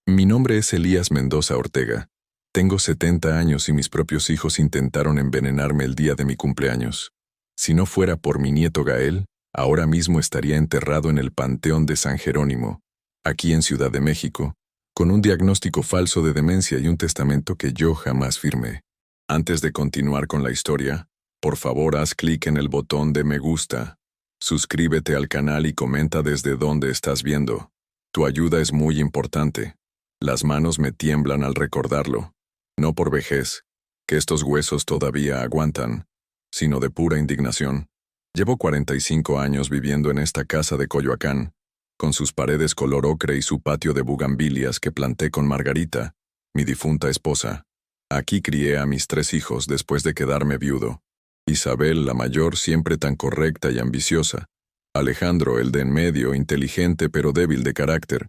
Mi nombre es Elías Mendoza Ortega. Tengo 70 años y mis propios hijos intentaron envenenarme el día de mi cumpleaños. Si no fuera por mi nieto Gael, ahora mismo estaría enterrado en el Panteón de San Jerónimo, aquí en Ciudad de México, con un diagnóstico falso de demencia y un testamento que yo jamás firmé. Antes de continuar con la historia, por favor haz clic en el botón de me gusta. Suscríbete al canal y comenta desde dónde estás viendo. Tu ayuda es muy importante. Las manos me tiemblan al recordarlo. No por vejez, que estos huesos todavía aguantan, sino de pura indignación. Llevo 45 años viviendo en esta casa de Coyoacán, con sus paredes color ocre y su patio de bugambilias que planté con Margarita, mi difunta esposa. Aquí crié a mis 3 hijos después de quedarme viudo. Isabel, la mayor, siempre tan correcta y ambiciosa. Alejandro, el de en medio, inteligente pero débil de carácter.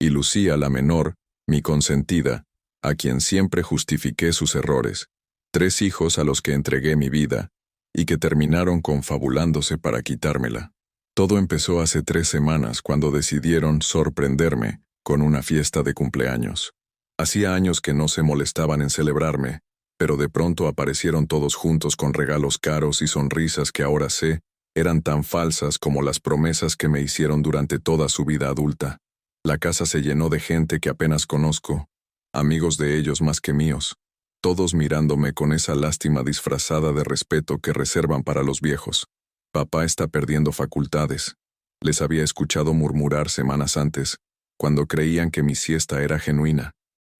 Y Lucía, la menor, mi consentida, a quien siempre justifiqué sus errores. 3 hijos a los que entregué mi vida, y que terminaron confabulándose para quitármela. Todo empezó hace 3 semanas cuando decidieron sorprenderme con una fiesta de cumpleaños. Hacía años que no se molestaban en celebrarme, pero de pronto aparecieron todos juntos con regalos caros y sonrisas que ahora sé eran tan falsas como las promesas que me hicieron durante toda su vida adulta. La casa se llenó de gente que apenas conozco, amigos de ellos más que míos, todos mirándome con esa lástima disfrazada de respeto que reservan para los viejos. Papá está perdiendo facultades. Les había escuchado murmurar semanas antes, cuando creían que mi siesta era genuina.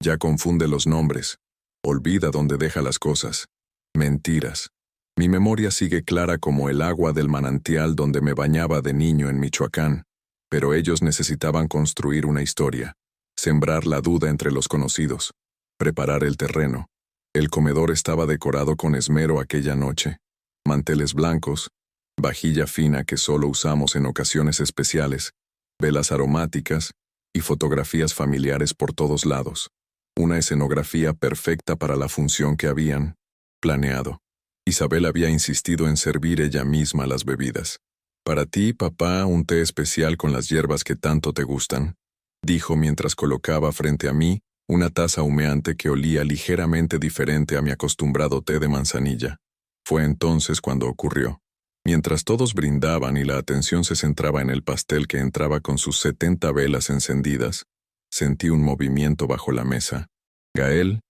Ya confunde los nombres. Olvida dónde deja las cosas. Mentiras. Mi memoria sigue clara como el agua del manantial donde me bañaba de niño en Michoacán, pero ellos necesitaban construir una historia, sembrar la duda entre los conocidos, preparar el terreno. El comedor estaba decorado con esmero aquella noche. Manteles blancos, vajilla fina que solo usamos en ocasiones especiales, velas aromáticas y fotografías familiares por todos lados. Una escenografía perfecta para la función que habían planeado. Isabel había insistido en servir ella misma las bebidas. «Para ti, papá, un té especial con las hierbas que tanto te gustan», dijo mientras colocaba frente a mí una taza humeante que olía ligeramente diferente a mi acostumbrado té de manzanilla. Fue entonces cuando ocurrió. Mientras todos brindaban y la atención se centraba en el pastel que entraba con sus 70 velas encendidas, sentí un movimiento bajo la mesa. Gael,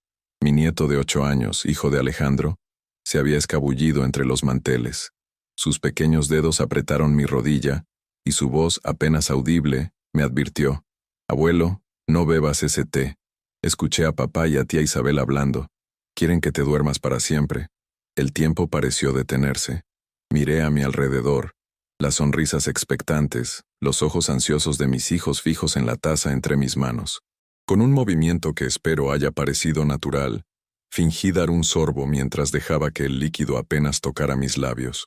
mi nieto de 8 años, hijo de Alejandro, se había escabullido entre los manteles. Sus pequeños dedos apretaron mi rodilla, y su voz, apenas audible, me advirtió: «Abuelo, no bebas ese té. Escuché a papá y a tía Isabel hablando. Quieren que te duermas para siempre». El tiempo pareció detenerse. Miré a mi alrededor, las sonrisas expectantes, los ojos ansiosos de mis hijos fijos en la taza entre mis manos. Con un movimiento que espero haya parecido natural, fingí dar un sorbo mientras dejaba que el líquido apenas tocara mis labios.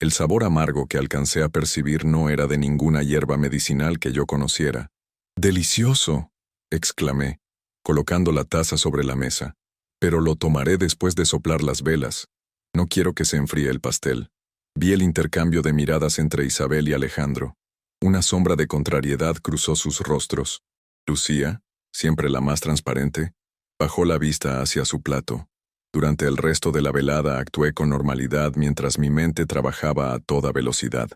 El sabor amargo que alcancé a percibir no era de ninguna hierba medicinal que yo conociera. «¡Delicioso!», exclamé, colocando la taza sobre la mesa. «Pero lo tomaré después de soplar las velas. No quiero que se enfríe el pastel». Vi el intercambio de miradas entre Isabel y Alejandro. Una sombra de contrariedad cruzó sus rostros. Lucía, siempre la más transparente, bajó la vista hacia su plato. Durante el resto de la velada actué con normalidad mientras mi mente trabajaba a toda velocidad.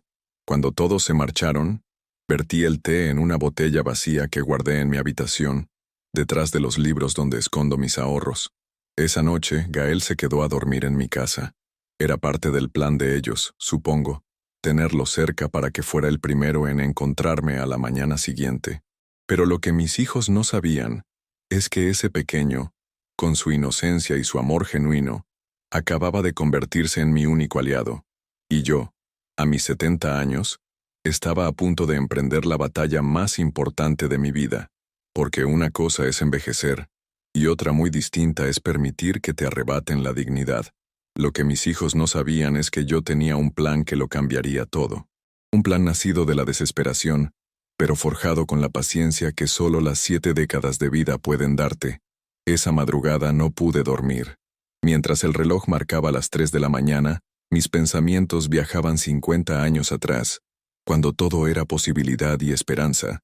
Cuando todos se marcharon, vertí el té en una botella vacía que guardé en mi habitación, detrás de los libros donde escondo mis ahorros. Esa noche, Gael se quedó a dormir en mi casa. Era parte del plan de ellos, supongo, tenerlo cerca para que fuera el primero en encontrarme a la mañana siguiente. Pero lo que mis hijos no sabían es que ese pequeño, con su inocencia y su amor genuino, acababa de convertirse en mi único aliado. Y yo, a mis 70 años, estaba a punto de emprender la batalla más importante de mi vida, porque una cosa es envejecer, y otra muy distinta es permitir que te arrebaten la dignidad. Lo que mis hijos no sabían es que yo tenía un plan que lo cambiaría todo. Un plan nacido de la desesperación, pero forjado con la paciencia que solo las 7 décadas de vida pueden darte. Esa madrugada no pude dormir. Mientras el reloj marcaba las 3 de la mañana, mis pensamientos viajaban 50 años atrás, cuando todo era posibilidad y esperanza.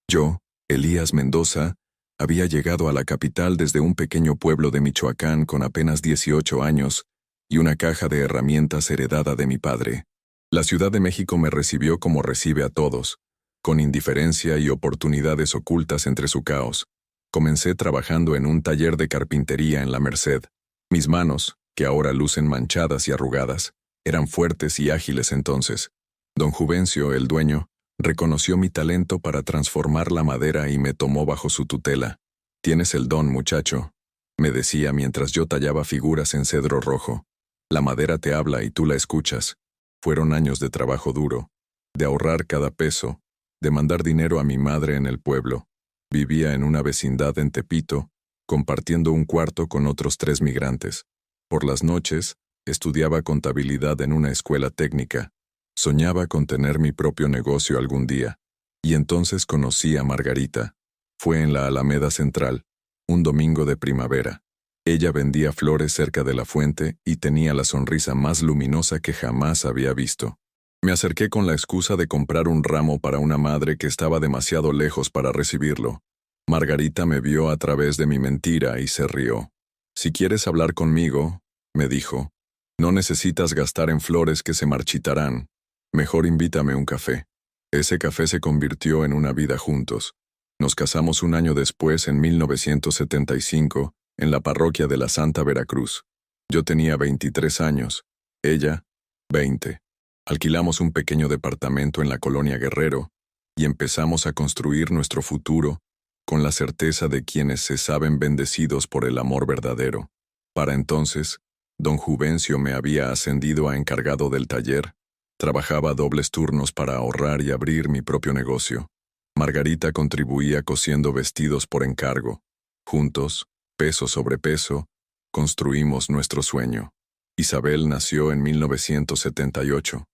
Yo, Elías Mendoza, Había llegado a la capital desde un pequeño pueblo de Michoacán con apenas 18 años y una caja de herramientas heredada de mi padre. La Ciudad de México me recibió como recibe a todos, con indiferencia y oportunidades ocultas entre su caos. Comencé trabajando en un taller de carpintería en La Merced. Mis manos, que ahora lucen manchadas y arrugadas, eran fuertes y ágiles entonces. Don Juvencio, el dueño, reconoció mi talento para transformar la madera y me tomó bajo su tutela. «Tienes el don, muchacho», me decía mientras yo tallaba figuras en cedro rojo. «La madera te habla y tú la escuchas». Fueron años de trabajo duro, de ahorrar cada peso, de mandar dinero a mi madre en el pueblo. Vivía en una vecindad en Tepito, compartiendo un cuarto con otros 3 migrantes. Por las noches, estudiaba contabilidad en una escuela técnica. Soñaba con tener mi propio negocio algún día. Y entonces conocí a Margarita. Fue en la Alameda Central, un domingo de primavera. Ella vendía flores cerca de la fuente y tenía la sonrisa más luminosa que jamás había visto. Me acerqué con la excusa de comprar un ramo para una madre que estaba demasiado lejos para recibirlo. Margarita me vio a través de mi mentira y se rió. «Si quieres hablar conmigo», me dijo, «no necesitas gastar en flores que se marchitarán. Mejor invítame un café». Ese café se convirtió en una vida juntos. Nos casamos un año después, en 1975, en la parroquia de la Santa Veracruz. Yo tenía 23 años, ella, 20. Alquilamos un pequeño departamento en la colonia Guerrero y empezamos a construir nuestro futuro con la certeza de quienes se saben bendecidos por el amor verdadero. Para entonces, don Juvencio me había ascendido a encargado del taller. Trabajaba dobles turnos para ahorrar y abrir mi propio negocio. Margarita contribuía cosiendo vestidos por encargo. Juntos, peso sobre peso, construimos nuestro sueño. Isabel nació en 1978.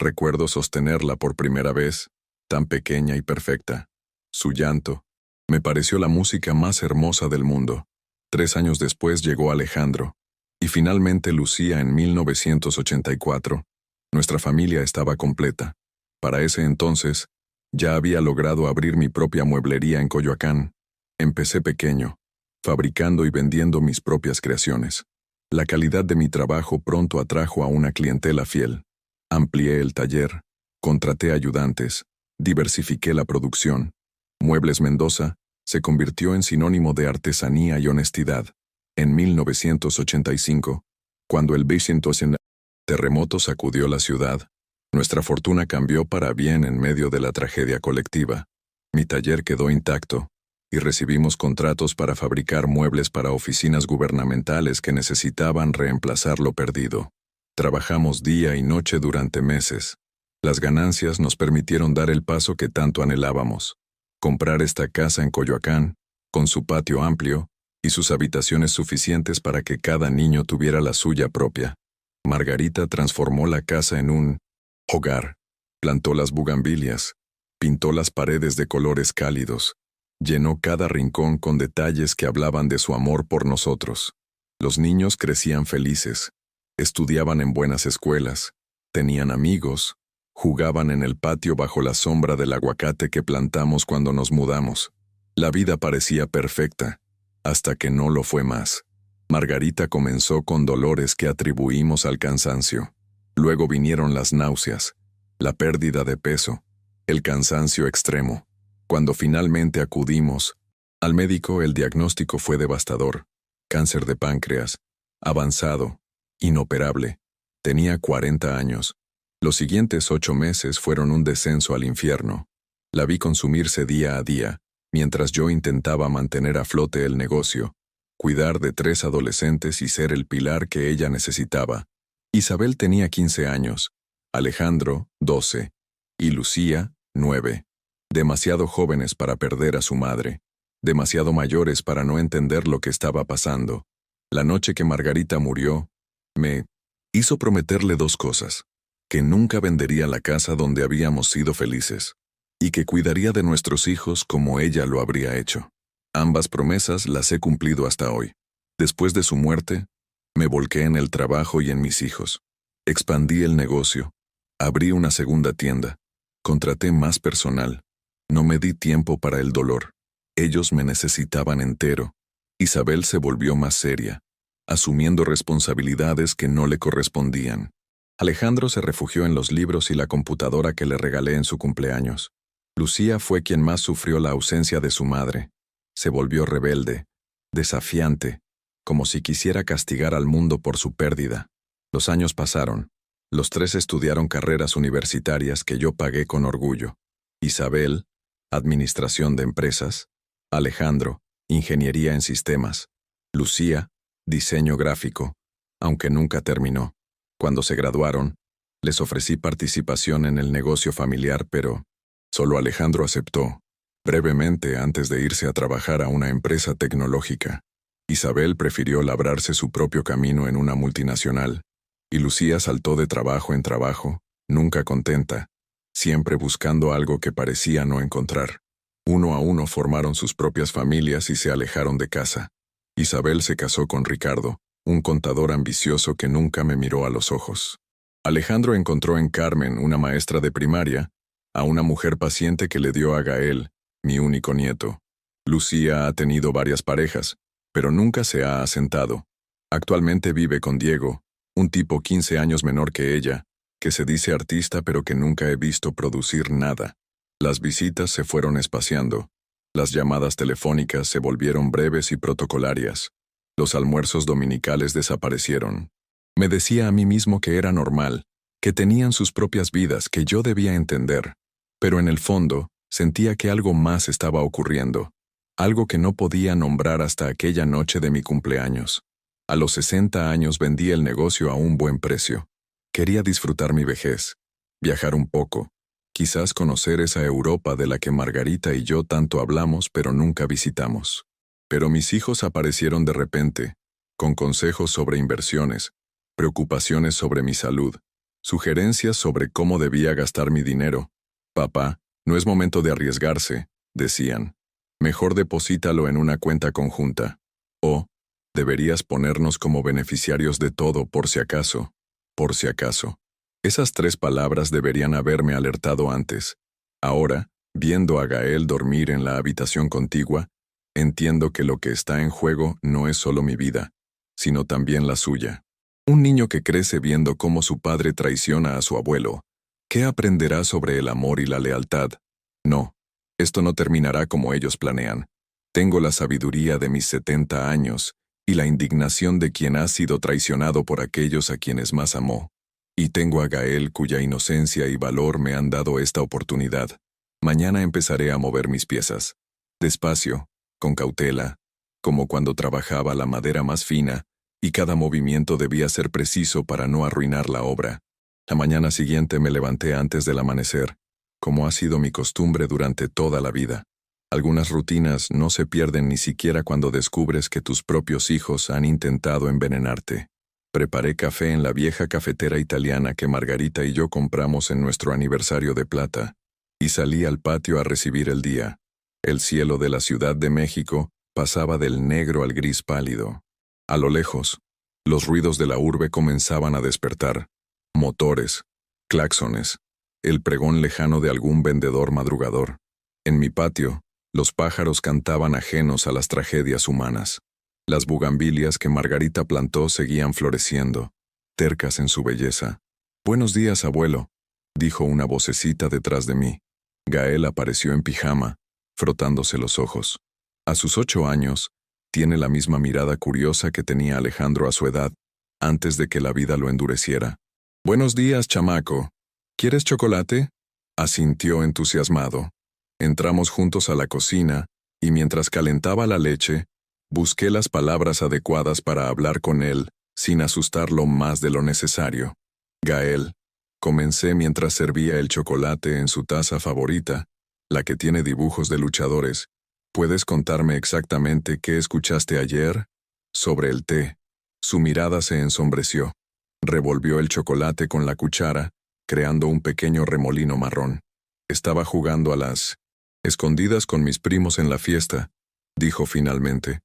Recuerdo sostenerla por primera vez, tan pequeña y perfecta. Su llanto me pareció la música más hermosa del mundo. 3 años después llegó Alejandro, y finalmente Lucía en 1984. Nuestra familia estaba completa. Para ese entonces, ya había logrado abrir mi propia mueblería en Coyoacán. Empecé pequeño, fabricando y vendiendo mis propias creaciones. La calidad de mi trabajo pronto atrajo a una clientela fiel. Amplié el taller, contraté ayudantes, diversifiqué la producción. Muebles Mendoza se convirtió en sinónimo de artesanía y honestidad. En 1985, cuando el terremoto sacudió la ciudad, nuestra fortuna cambió para bien en medio de la tragedia colectiva. Mi taller quedó intacto, y recibimos contratos para fabricar muebles para oficinas gubernamentales que necesitaban reemplazar lo perdido. Trabajamos día y noche durante meses. Las ganancias nos permitieron dar el paso que tanto anhelábamos: comprar esta casa en Coyoacán, con su patio amplio y sus habitaciones suficientes para que cada niño tuviera la suya propia. Margarita transformó la casa en un hogar, plantó las bugambilias, pintó las paredes de colores cálidos, llenó cada rincón con detalles que hablaban de su amor por nosotros. Los niños crecían felices, estudiaban en buenas escuelas, tenían amigos, jugaban en el patio bajo la sombra del aguacate que plantamos cuando nos mudamos. La vida parecía perfecta, hasta que no lo fue más. Margarita comenzó con dolores que atribuimos al cansancio. Luego vinieron las náuseas, la pérdida de peso, el cansancio extremo. Cuando finalmente acudimos al médico, el diagnóstico fue devastador: cáncer de páncreas, avanzado, inoperable. Tenía 40 años. Los siguientes 8 meses fueron un descenso al infierno. La vi consumirse día a día, mientras yo intentaba mantener a flote el negocio, cuidar de 3 adolescentes y ser el pilar que ella necesitaba. Isabel tenía 15 años, Alejandro, 12, y Lucía, 9. Demasiado jóvenes para perder a su madre, demasiado mayores para no entender lo que estaba pasando. La noche que Margarita murió, me hizo prometerle 2 cosas: que nunca vendería la casa donde habíamos sido felices, y que cuidaría de nuestros hijos como ella lo habría hecho. Ambas promesas las he cumplido hasta hoy. Después de su muerte, me volqué en el trabajo y en mis hijos. Expandí el negocio, abrí una segunda tienda, contraté más personal. No me di tiempo para el dolor. Ellos me necesitaban entero. Isabel se volvió más seria, asumiendo responsabilidades que no le correspondían. Alejandro se refugió en los libros y la computadora que le regalé en su cumpleaños. Lucía fue quien más sufrió la ausencia de su madre. Se volvió rebelde, desafiante, como si quisiera castigar al mundo por su pérdida. Los años pasaron. Los tres estudiaron carreras universitarias que yo pagué con orgullo. Isabel, administración de empresas. Alejandro, ingeniería en sistemas. Lucía, diseño gráfico, aunque nunca terminó. Cuando se graduaron, les ofrecí participación en el negocio familiar, pero solo Alejandro aceptó, brevemente antes de irse a trabajar a una empresa tecnológica. Isabel prefirió labrarse su propio camino en una multinacional, y Lucía saltó de trabajo en trabajo, nunca contenta, siempre buscando algo que parecía no encontrar. Uno a uno formaron sus propias familias y se alejaron de casa. Isabel se casó con Ricardo, un contador ambicioso que nunca me miró a los ojos. Alejandro encontró en Carmen, una maestra de primaria, a una mujer paciente que le dio a Gael, mi único nieto. Lucía ha tenido varias parejas, pero nunca se ha asentado. Actualmente vive con Diego, un tipo 15 años menor que ella, que se dice artista pero que nunca he visto producir nada. Las visitas se fueron espaciando. Las llamadas telefónicas se volvieron breves y protocolarias. Los almuerzos dominicales desaparecieron. Me decía a mí mismo que era normal, que tenían sus propias vidas que yo debía entender. Pero en el fondo, sentía que algo más estaba ocurriendo. Algo que no podía nombrar hasta aquella noche de mi cumpleaños. A los 60 años vendí el negocio a un buen precio. Quería disfrutar mi vejez, viajar un poco, quizás conocer esa Europa de la que Margarita y yo tanto hablamos pero nunca visitamos. Pero mis hijos aparecieron de repente, con consejos sobre inversiones, preocupaciones sobre mi salud, sugerencias sobre cómo debía gastar mi dinero. Papá, no es momento de arriesgarse, decían. Mejor deposítalo en una cuenta conjunta. O, deberías ponernos como beneficiarios de todo por si acaso. Por si acaso. Esas 3 palabras deberían haberme alertado antes. Ahora, viendo a Gael dormir en la habitación contigua, entiendo que lo que está en juego no es solo mi vida, sino también la suya. Un niño que crece viendo cómo su padre traiciona a su abuelo, ¿qué aprenderá sobre el amor y la lealtad? No, esto no terminará como ellos planean. Tengo la sabiduría de mis 70 años y la indignación de quien ha sido traicionado por aquellos a quienes más amó. Y tengo a Gael cuya inocencia y valor me han dado esta oportunidad. Mañana empezaré a mover mis piezas. Despacio, con cautela, como cuando trabajaba la madera más fina, y cada movimiento debía ser preciso para no arruinar la obra. La mañana siguiente me levanté antes del amanecer, como ha sido mi costumbre durante toda la vida. Algunas rutinas no se pierden ni siquiera cuando descubres que tus propios hijos han intentado envenenarte. Preparé café en la vieja cafetera italiana que Margarita y yo compramos en nuestro aniversario de plata, y salí al patio a recibir el día. El cielo de la Ciudad de México pasaba del negro al gris pálido. A lo lejos, los ruidos de la urbe comenzaban a despertar. Motores, claxones, el pregón lejano de algún vendedor madrugador. En mi patio, los pájaros cantaban ajenos a las tragedias humanas. Las bugambilias que Margarita plantó seguían floreciendo, tercas en su belleza. «Buenos días, abuelo», dijo una vocecita detrás de mí. Gael apareció en pijama, frotándose los ojos. A sus 8 años, tiene la misma mirada curiosa que tenía Alejandro a su edad, antes de que la vida lo endureciera. «Buenos días, chamaco. ¿Quieres chocolate?», asintió entusiasmado. Entramos juntos a la cocina, y mientras calentaba la leche, busqué las palabras adecuadas para hablar con él, sin asustarlo más de lo necesario. «Gael», comencé mientras servía el chocolate en su taza favorita, la que tiene dibujos de luchadores. «¿Puedes contarme exactamente qué escuchaste ayer?» «Sobre el té». Su mirada se ensombreció. Revolvió el chocolate con la cuchara, creando un pequeño remolino marrón. «Estaba jugando a las escondidas con mis primos en la fiesta», dijo finalmente.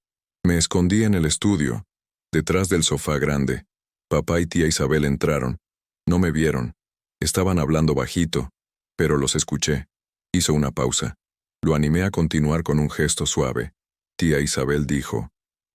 «Me escondí en el estudio, detrás del sofá grande. Papá y tía Isabel entraron. No me vieron. Estaban hablando bajito, pero los escuché». Hizo una pausa. Lo animé a continuar con un gesto suave. Tía Isabel dijo,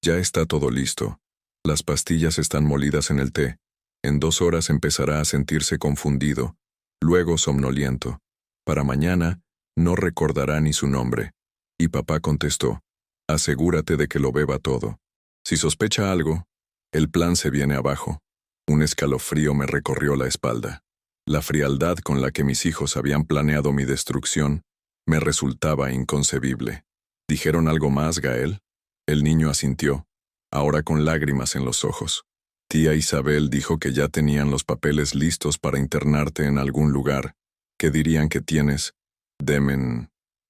«Ya está todo listo. Las pastillas están molidas en el té. En 2 horas empezará a sentirse confundido, luego somnoliento. Para mañana, no recordará ni su nombre». Y papá contestó, «Asegúrate de que lo beba todo. Si sospecha algo, el plan se viene abajo». Un escalofrío me recorrió la espalda. La frialdad con la que mis hijos habían planeado mi destrucción me resultaba inconcebible. ¿Dijeron algo más, Gael? El niño asintió, ahora con lágrimas en los ojos. Tía Isabel dijo que ya tenían los papeles listos para internarte en algún lugar, que dirían que tienes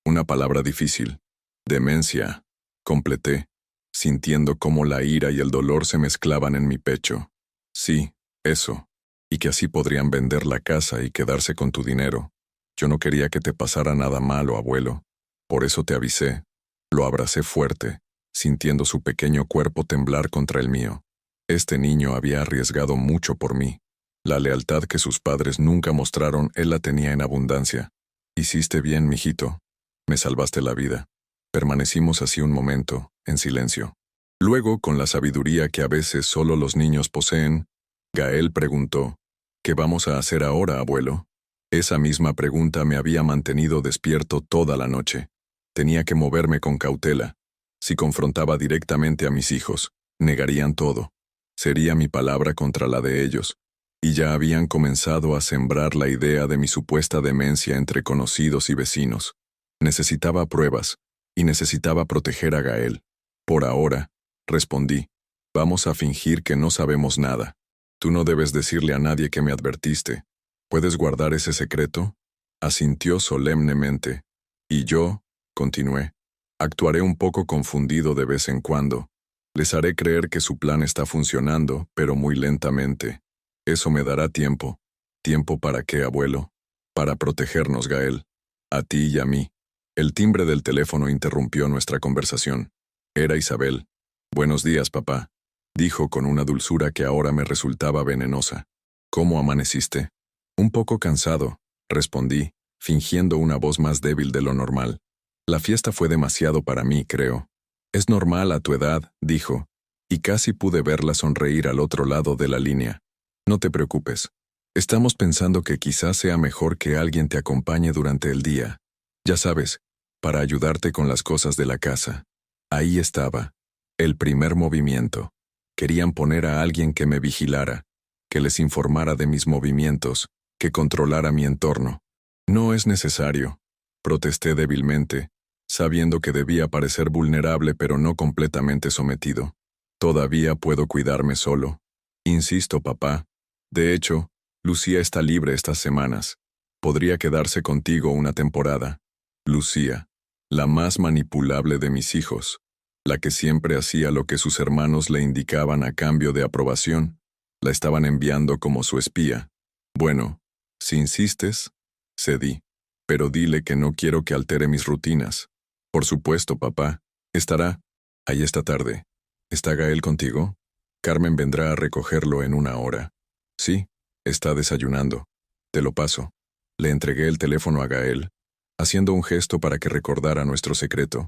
una palabra difícil. Demencia, completé, sintiendo cómo la ira y el dolor se mezclaban en mi pecho. Sí, eso. Y que así podrían vender la casa y quedarse con tu dinero. Yo no quería que te pasara nada malo, abuelo. Por eso te avisé. Lo abracé fuerte, sintiendo su pequeño cuerpo temblar contra el mío. Este niño había arriesgado mucho por mí. La lealtad que sus padres nunca mostraron, él la tenía en abundancia. Hiciste bien, mijito. Me salvaste la vida. Permanecimos así un momento, en silencio. Luego, con la sabiduría que a veces solo los niños poseen, Gael preguntó, «¿Qué vamos a hacer ahora, abuelo?». Esa misma pregunta me había mantenido despierto toda la noche. Tenía que moverme con cautela. Si confrontaba directamente a mis hijos, negarían todo. Sería mi palabra contra la de ellos. Y ya habían comenzado a sembrar la idea de mi supuesta demencia entre conocidos y vecinos. Necesitaba pruebas, y necesitaba proteger a Gael. Por ahora, respondí, «Vamos a fingir que no sabemos nada. Tú no debes decirle a nadie que me advertiste. ¿Puedes guardar ese secreto?». Asintió solemnemente. Y yo, continué, actuaré un poco confundido de vez en cuando. Les haré creer que su plan está funcionando, pero muy lentamente. Eso me dará tiempo. ¿Tiempo para qué, abuelo? Para protegernos, Gael. A ti y a mí. El timbre del teléfono interrumpió nuestra conversación. Era Isabel. «Buenos días, papá», dijo con una dulzura que ahora me resultaba venenosa. «¿Cómo amaneciste?». «Un poco cansado», respondí, fingiendo una voz más débil de lo normal. «La fiesta fue demasiado para mí, creo». «Es normal a tu edad», dijo, y casi pude verla sonreír al otro lado de la línea. «No te preocupes. Estamos pensando que quizás sea mejor que alguien te acompañe durante el día. Ya sabes, para ayudarte con las cosas de la casa». Ahí estaba. El primer movimiento. Querían poner a alguien que me vigilara, que les informara de mis movimientos, que controlara mi entorno. «No es necesario», protesté débilmente, sabiendo que debía parecer vulnerable pero no completamente sometido. «Todavía puedo cuidarme solo». «Insisto, papá. De hecho, Lucía está libre estas semanas. Podría quedarse contigo una temporada». Lucía, la más manipulable de mis hijos, la que siempre hacía lo que sus hermanos le indicaban a cambio de aprobación, la estaban enviando como su espía. «Bueno, si insistes», cedí, «pero dile que no quiero que altere mis rutinas». «Por supuesto, papá. Estará ahí esta tarde». «¿Está Gael contigo?». «Carmen vendrá a recogerlo en 1 hora». «Sí, está desayunando. Te lo paso». Le entregué el teléfono a Gael, haciendo un gesto para que recordara nuestro secreto.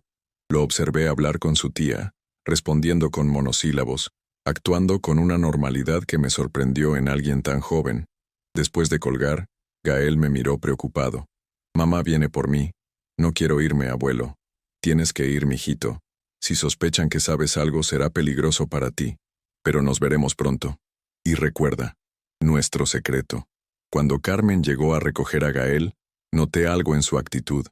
Lo observé hablar con su tía, respondiendo con monosílabos, actuando con una normalidad que me sorprendió en alguien tan joven. Después de colgar, Gael me miró preocupado. «Mamá viene por mí. No quiero irme, abuelo». «Tienes que ir, mijito. Si sospechan que sabes algo será peligroso para ti. Pero nos veremos pronto. Y recuerda, nuestro secreto». Cuando Carmen llegó a recoger a Gael, noté algo en su actitud,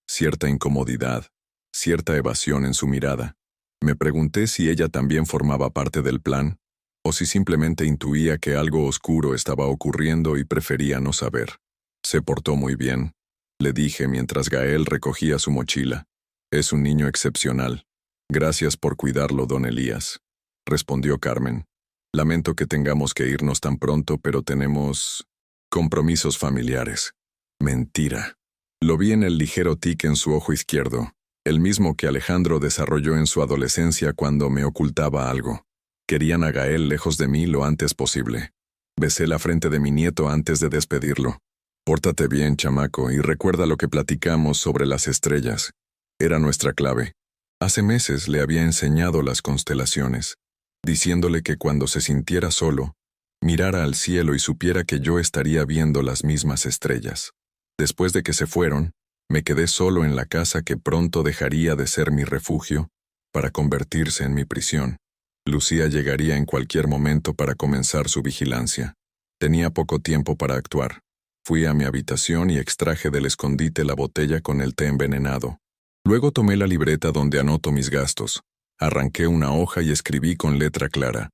cierta incomodidad, cierta evasión en su mirada. Me pregunté si ella también formaba parte del plan, o si simplemente intuía que algo oscuro estaba ocurriendo y prefería no saber. «Se portó muy bien», le dije mientras Gael recogía su mochila. «Es un niño excepcional. Gracias por cuidarlo, don Elías», respondió Carmen. «Lamento que tengamos que irnos tan pronto, pero tenemos compromisos familiares». Mentira. Lo vi en el ligero tic en su ojo izquierdo, el mismo que Alejandro desarrolló en su adolescencia cuando me ocultaba algo. Querían a Gael lejos de mí lo antes posible. Besé la frente de mi nieto antes de despedirlo. «Pórtate bien, chamaco, y recuerda lo que platicamos sobre las estrellas. Era nuestra clave. Hace meses le había enseñado las constelaciones, diciéndole que cuando se sintiera solo, mirara al cielo y supiera que yo estaría viendo las mismas estrellas. Después de que se fueron, me quedé solo en la casa que pronto dejaría de ser mi refugio para convertirse en mi prisión. Lucía llegaría en cualquier momento para comenzar su vigilancia. Tenía poco tiempo para actuar. Fui a mi habitación y extraje del escondite la botella con el té envenenado. Luego tomé la libreta donde anoto mis gastos. Arranqué una hoja y escribí con letra clara: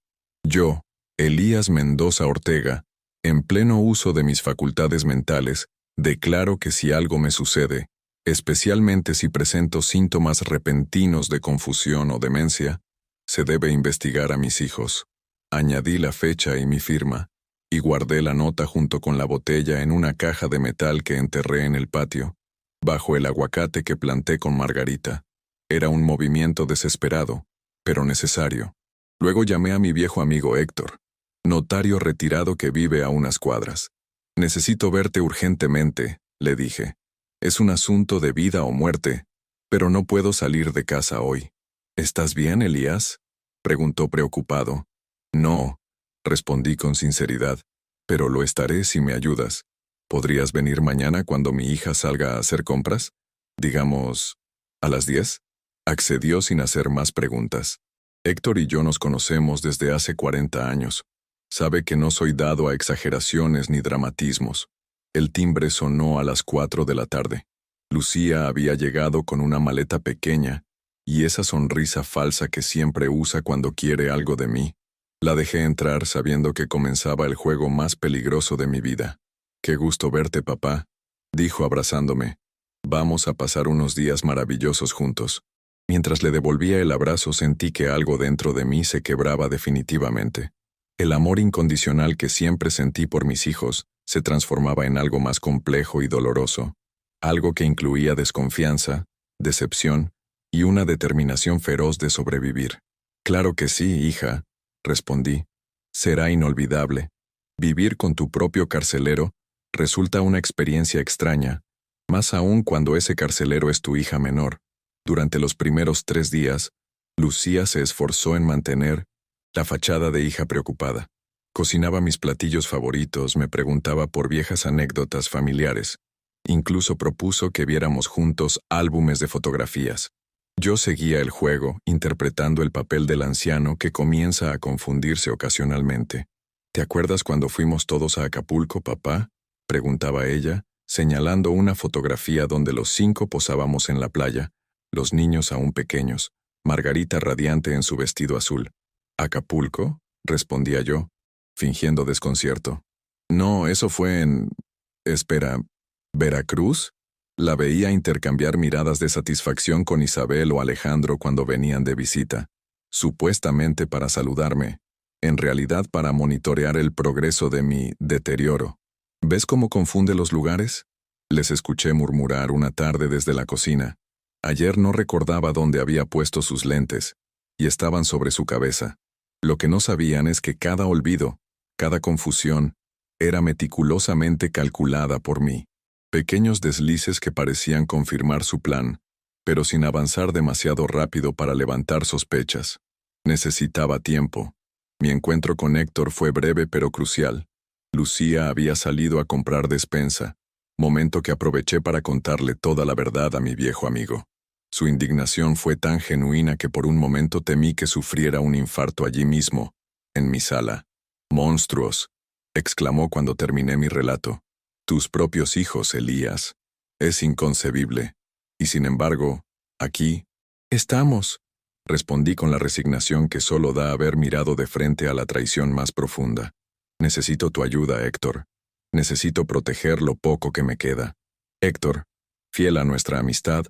yo, Elías Mendoza Ortega, en pleno uso de mis facultades mentales, declaro que si algo me sucede, especialmente si presento síntomas repentinos de confusión o demencia, se debe investigar a mis hijos. Añadí la fecha y mi firma, y guardé la nota junto con la botella en una caja de metal que enterré en el patio, bajo el aguacate que planté con Margarita. Era un movimiento desesperado, pero necesario. Luego llamé a mi viejo amigo Héctor, notario retirado que vive a unas cuadras. Necesito verte urgentemente, le dije. Es un asunto de vida o muerte, pero no puedo salir de casa hoy. ¿Estás bien, Elías?, preguntó preocupado. No, respondí con sinceridad, pero lo estaré si me ayudas. ¿Podrías venir mañana cuando mi hija salga a hacer compras? Digamos, ¿a las 10? Accedió sin hacer más preguntas. Héctor y yo nos conocemos desde hace 40 años. Sabe que no soy dado a exageraciones ni dramatismos. El timbre sonó a las 4 de la tarde. Lucía había llegado con una maleta pequeña y esa sonrisa falsa que siempre usa cuando quiere algo de mí. La dejé entrar sabiendo que comenzaba el juego más peligroso de mi vida. «Qué gusto verte, papá», dijo abrazándome. «Vamos a pasar unos días maravillosos juntos». Mientras le devolvía el abrazo sentí que algo dentro de mí se quebraba definitivamente. El amor incondicional que siempre sentí por mis hijos se transformaba en algo más complejo y doloroso, algo que incluía desconfianza, decepción y una determinación feroz de sobrevivir. «Claro que sí, hija», respondí. «Será inolvidable. Vivir con tu propio carcelero resulta una experiencia extraña, más aún cuando ese carcelero es tu hija menor». Durante los primeros 3 días, Lucía se esforzó en mantener la fachada de hija preocupada. Cocinaba mis platillos favoritos, me preguntaba por viejas anécdotas familiares. Incluso propuso que viéramos juntos álbumes de fotografías. Yo seguía el juego, interpretando el papel del anciano que comienza a confundirse ocasionalmente. «¿Te acuerdas cuando fuimos todos a Acapulco, papá?», preguntaba ella, señalando una fotografía donde los 5 posábamos en la playa, los niños aún pequeños, Margarita radiante en su vestido azul. «¿Acapulco?», respondía yo, fingiendo desconcierto. «No, eso fue en... Espera, ¿Veracruz?». La veía intercambiar miradas de satisfacción con Isabel o Alejandro cuando venían de visita, supuestamente para saludarme, en realidad para monitorear el progreso de mi deterioro. «¿Ves cómo confunde los lugares?», les escuché murmurar una tarde desde la cocina. Ayer no recordaba dónde había puesto sus lentes, y estaban sobre su cabeza. Lo que no sabían es que cada olvido, cada confusión, era meticulosamente calculada por mí. Pequeños deslices que parecían confirmar su plan, pero sin avanzar demasiado rápido para levantar sospechas. Necesitaba tiempo. Mi encuentro con Héctor fue breve pero crucial. Lucía había salido a comprar despensa, momento que aproveché para contarle toda la verdad a mi viejo amigo. Su indignación fue tan genuina que por un momento temí que sufriera un infarto allí mismo, en mi sala. «Monstruos», exclamó cuando terminé mi relato. «Tus propios hijos, Elías. Es inconcebible. Y sin embargo, aquí estamos», respondí con la resignación que solo da haber mirado de frente a la traición más profunda. «Necesito tu ayuda, Héctor. Necesito proteger lo poco que me queda». Héctor, fiel a nuestra amistad,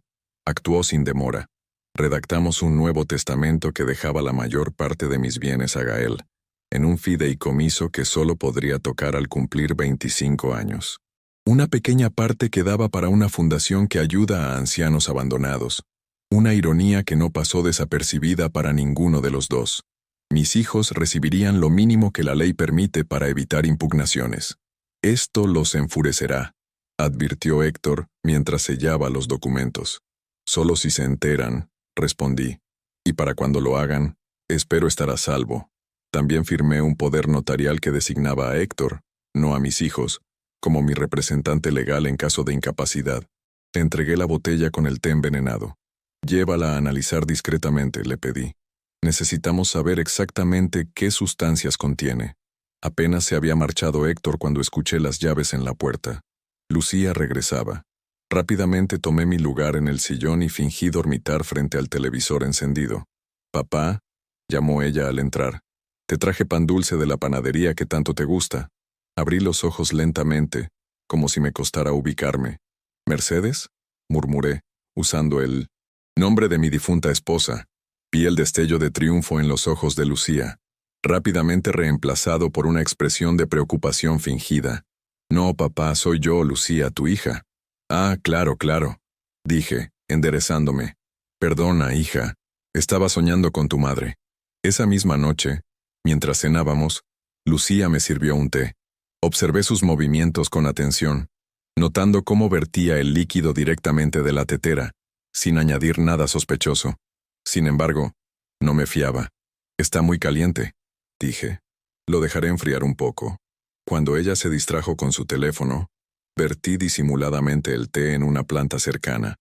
actuó sin demora. Redactamos un nuevo testamento que dejaba la mayor parte de mis bienes a Gael, en un fideicomiso que solo podría tocar al cumplir 25 años. Una pequeña parte quedaba para una fundación que ayuda a ancianos abandonados. Una ironía que no pasó desapercibida para ninguno de los dos. Mis hijos recibirían lo mínimo que la ley permite para evitar impugnaciones. «Esto los enfurecerá», advirtió Héctor mientras sellaba los documentos. Solo si se enteran, respondí. Y para cuando lo hagan, espero estar a salvo. También firmé un poder notarial que designaba a Héctor, no a mis hijos, como mi representante legal en caso de incapacidad. Le entregué la botella con el té envenenado. Llévala a analizar discretamente, le pedí. Necesitamos saber exactamente qué sustancias contiene. Apenas se había marchado Héctor cuando escuché las llaves en la puerta. Lucía regresaba. Rápidamente tomé mi lugar en el sillón y fingí dormitar frente al televisor encendido. «Papá», llamó ella al entrar. «Te traje pan dulce de la panadería que tanto te gusta». Abrí los ojos lentamente, como si me costara ubicarme. «¿Mercedes?», murmuré, usando el nombre de mi difunta esposa. Vi el destello de triunfo en los ojos de Lucía, rápidamente reemplazado por una expresión de preocupación fingida. «No, papá, soy yo, Lucía, tu hija». «Ah, claro, claro», dije, enderezándome. «Perdona, hija, estaba soñando con tu madre». Esa misma noche, mientras cenábamos, Lucía me sirvió un té. Observé sus movimientos con atención, notando cómo vertía el líquido directamente de la tetera, sin añadir nada sospechoso. Sin embargo, no me fiaba. «Está muy caliente», dije. «Lo dejaré enfriar un poco». Cuando ella se distrajo con su teléfono, vertí disimuladamente el té en una planta cercana.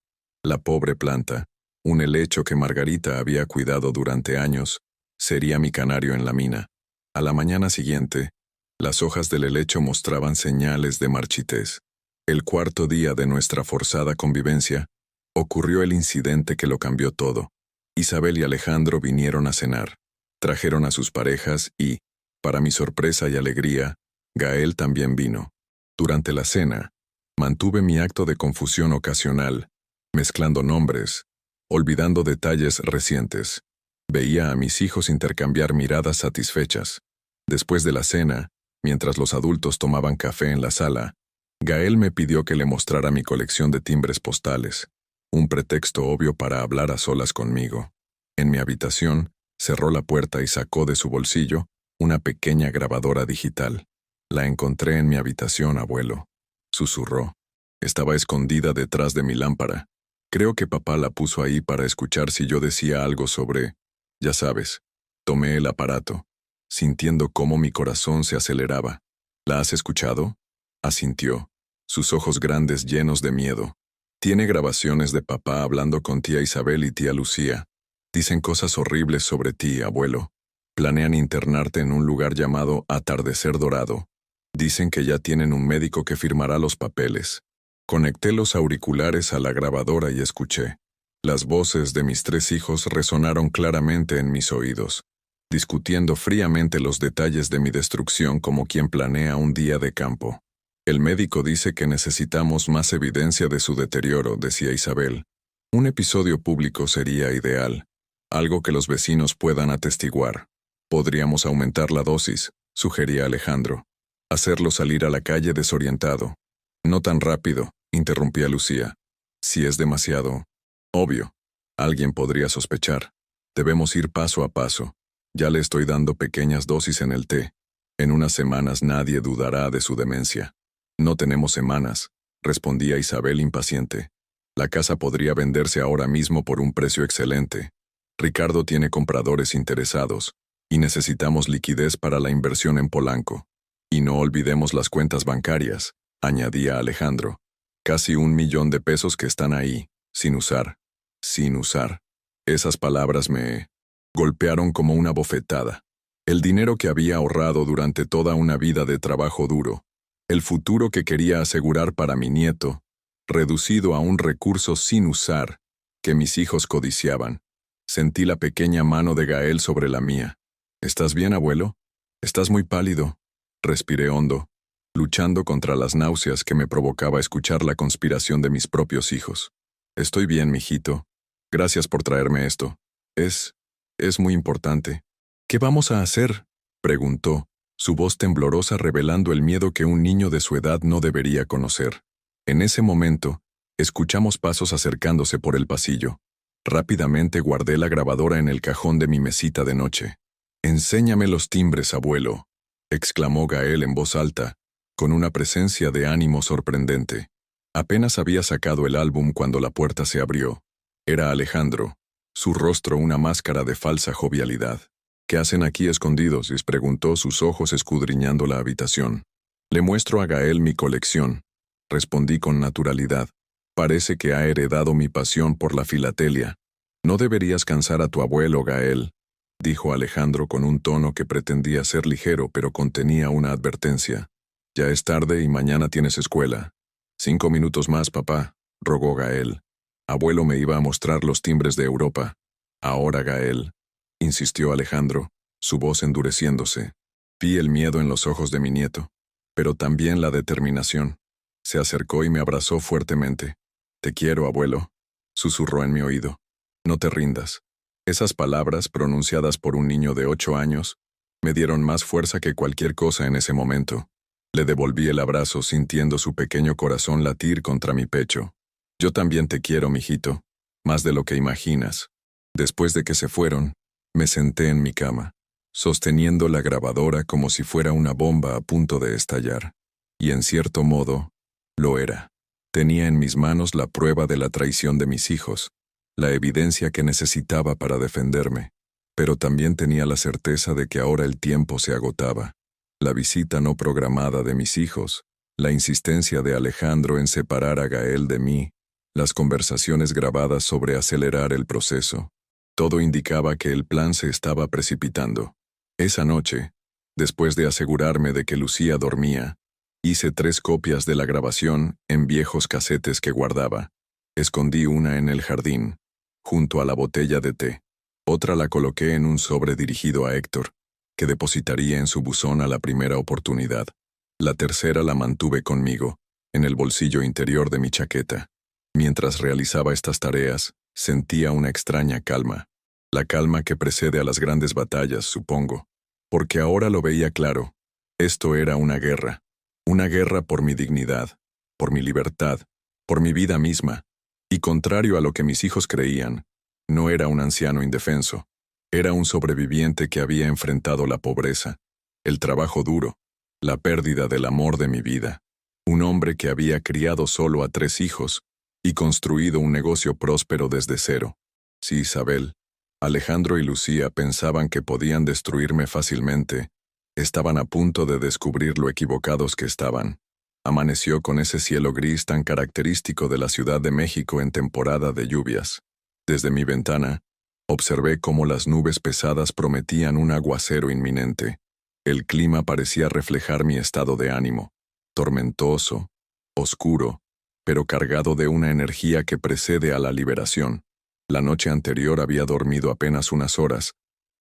La pobre planta, un helecho que Margarita había cuidado durante años, sería mi canario en la mina. A la mañana siguiente, las hojas del helecho mostraban señales de marchitez. El cuarto día de nuestra forzada convivencia, ocurrió el incidente que lo cambió todo. Isabel y Alejandro vinieron a cenar. Trajeron a sus parejas y, para mi sorpresa y alegría, Gael también vino. Durante la cena, mantuve mi acto de confusión ocasional, mezclando nombres, olvidando detalles recientes. Veía a mis hijos intercambiar miradas satisfechas. Después de la cena, mientras los adultos tomaban café en la sala, Gael me pidió que le mostrara mi colección de timbres postales, un pretexto obvio para hablar a solas conmigo. En mi habitación, cerró la puerta y sacó de su bolsillo una pequeña grabadora digital. «La encontré en mi habitación, abuelo», susurró. Estaba escondida detrás de mi lámpara. Creo que papá la puso ahí para escuchar si yo decía algo sobre... Ya sabes. Tomé el aparato, sintiendo cómo mi corazón se aceleraba. «¿La has escuchado?», asintió, sus ojos grandes llenos de miedo. «Tiene grabaciones de papá hablando con tía Isabel y tía Lucía. Dicen cosas horribles sobre ti, abuelo. Planean internarte en un lugar llamado Atardecer Dorado. Dicen que ya tienen un médico que firmará los papeles». Conecté los auriculares a la grabadora y escuché. Las voces de mis 3 hijos resonaron claramente en mis oídos, discutiendo fríamente los detalles de mi destrucción como quien planea un día de campo. «El médico dice que necesitamos más evidencia de su deterioro», decía Isabel. «Un episodio público sería ideal, algo que los vecinos puedan atestiguar. Podríamos aumentar la dosis», sugería Alejandro. «Hacerlo salir a la calle desorientado». «No tan rápido», interrumpía Lucía. «Si es demasiado obvio, alguien podría sospechar. Debemos ir paso a paso. Ya le estoy dando pequeñas dosis en el té. En unas semanas nadie dudará de su demencia». «No tenemos semanas», respondía Isabel impaciente. «La casa podría venderse ahora mismo por un precio excelente. Ricardo tiene compradores interesados, y necesitamos liquidez para la inversión en Polanco. Y no olvidemos las cuentas bancarias», añadía Alejandro. «Casi 1 millón de pesos que están ahí, sin usar». «Sin usar». Esas palabras me golpearon como una bofetada. El dinero que había ahorrado durante toda una vida de trabajo duro, el futuro que quería asegurar para mi nieto, reducido a un recurso sin usar, que mis hijos codiciaban. Sentí la pequeña mano de Gael sobre la mía. «¿Estás bien, abuelo? Estás muy pálido». Respiré hondo, luchando contra las náuseas que me provocaba escuchar la conspiración de mis propios hijos. «Estoy bien, mijito. Gracias por traerme esto. Es muy importante». «¿Qué vamos a hacer?», preguntó, su voz temblorosa revelando el miedo que un niño de su edad no debería conocer. En ese momento, escuchamos pasos acercándose por el pasillo. Rápidamente guardé la grabadora en el cajón de mi mesita de noche. «Enséñame los timbres, abuelo», exclamó Gael en voz alta, con una presencia de ánimo sorprendente. Apenas había sacado el álbum cuando la puerta se abrió. Era Alejandro, su rostro una máscara de falsa jovialidad. ¿Qué hacen aquí escondidos?, les preguntó, sus ojos escudriñando la habitación. Le muestro a Gael mi colección, respondí con naturalidad. Parece que ha heredado mi pasión por la filatelia. No deberías cansar a tu abuelo, Gael, dijo Alejandro con un tono que pretendía ser ligero pero contenía una advertencia. Ya es tarde y mañana tienes escuela. 5 minutos más, papá, rogó Gael. Abuelo me iba a mostrar los timbres de Europa. Ahora, Gael, insistió Alejandro, su voz endureciéndose. Vi el miedo en los ojos de mi nieto, pero también la determinación. Se acercó y me abrazó fuertemente. Te quiero, abuelo, susurró en mi oído. No te rindas. Esas palabras, pronunciadas por un niño de 8 años, me dieron más fuerza que cualquier cosa en ese momento. Le devolví el abrazo sintiendo su pequeño corazón latir contra mi pecho. Yo también te quiero, mijito, más de lo que imaginas. Después de que se fueron, me senté en mi cama, sosteniendo la grabadora como si fuera una bomba a punto de estallar. Y en cierto modo, lo era. Tenía en mis manos la prueba de la traición de mis hijos, la evidencia que necesitaba para defenderme, pero también tenía la certeza de que ahora el tiempo se agotaba. La visita no programada de mis hijos, la insistencia de Alejandro en separar a Gael de mí, las conversaciones grabadas sobre acelerar el proceso. Todo indicaba que el plan se estaba precipitando. Esa noche, después de asegurarme de que Lucía dormía, hice 3 copias de la grabación en viejos casetes que guardaba. Escondí una en el jardín, junto a la botella de té. Otra la coloqué en un sobre dirigido a Héctor, que depositaría en su buzón a la primera oportunidad. La tercera la mantuve conmigo, en el bolsillo interior de mi chaqueta. Mientras realizaba estas tareas, sentía una extraña calma. La calma que precede a las grandes batallas, supongo. Porque ahora lo veía claro. Esto era una guerra. Una guerra por mi dignidad, por mi libertad, por mi vida misma. Y contrario a lo que mis hijos creían, no era un anciano indefenso. Era un sobreviviente que había enfrentado la pobreza, el trabajo duro, la pérdida del amor de mi vida. Un hombre que había criado solo a 3 hijos y construido un negocio próspero desde cero. Si Isabel, Alejandro y Lucía pensaban que podían destruirme fácilmente, estaban a punto de descubrir lo equivocados que estaban. Amaneció con ese cielo gris tan característico de la Ciudad de México en temporada de lluvias. Desde mi ventana, observé cómo las nubes pesadas prometían un aguacero inminente. El clima parecía reflejar mi estado de ánimo, tormentoso, oscuro, pero cargado de una energía que precede a la liberación. La noche anterior había dormido apenas unas horas,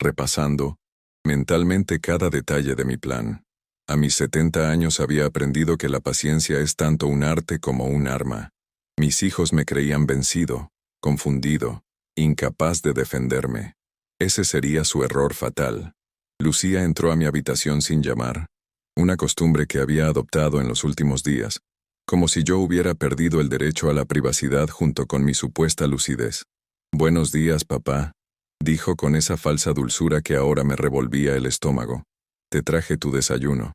repasando mentalmente cada detalle de mi plan. A mis 70 años había aprendido que la paciencia es tanto un arte como un arma. Mis hijos me creían vencido, confundido, incapaz de defenderme. Ese sería su error fatal. Lucía entró a mi habitación sin llamar, una costumbre que había adoptado en los últimos días, como si yo hubiera perdido el derecho a la privacidad junto con mi supuesta lucidez. «Buenos días, papá», dijo con esa falsa dulzura que ahora me revolvía el estómago. «Te traje tu desayuno.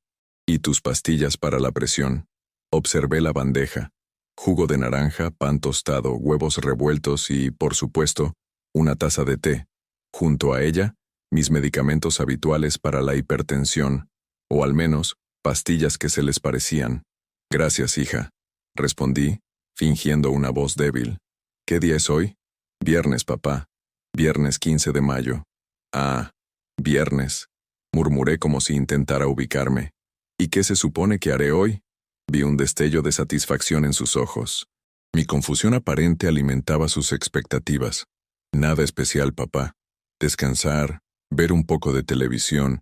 ¿Y tus pastillas para la presión?» Observé la bandeja. Jugo de naranja, pan tostado, huevos revueltos y, por supuesto, una taza de té. Junto a ella, mis medicamentos habituales para la hipertensión, o al menos, pastillas que se les parecían. «Gracias, hija», respondí, fingiendo una voz débil. «¿Qué día es hoy?» «Viernes, papá. Viernes 15 de mayo. «Ah, viernes», murmuré como si intentara ubicarme. «¿Y qué se supone que haré hoy?» Vi un destello de satisfacción en sus ojos. Mi confusión aparente alimentaba sus expectativas. «Nada especial, papá. Descansar, ver un poco de televisión.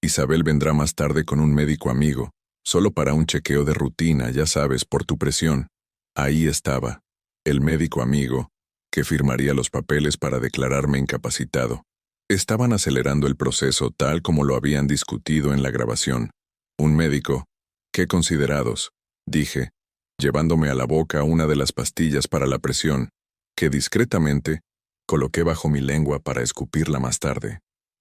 Isabel vendrá más tarde con un médico amigo, solo para un chequeo de rutina, ya sabes, por tu presión». Ahí estaba, el médico amigo, que firmaría los papeles para declararme incapacitado. Estaban acelerando el proceso tal como lo habían discutido en la grabación. «Un médico. Qué considerados», dije, llevándome a la boca una de las pastillas para la presión, que discretamente coloqué bajo mi lengua para escupirla más tarde.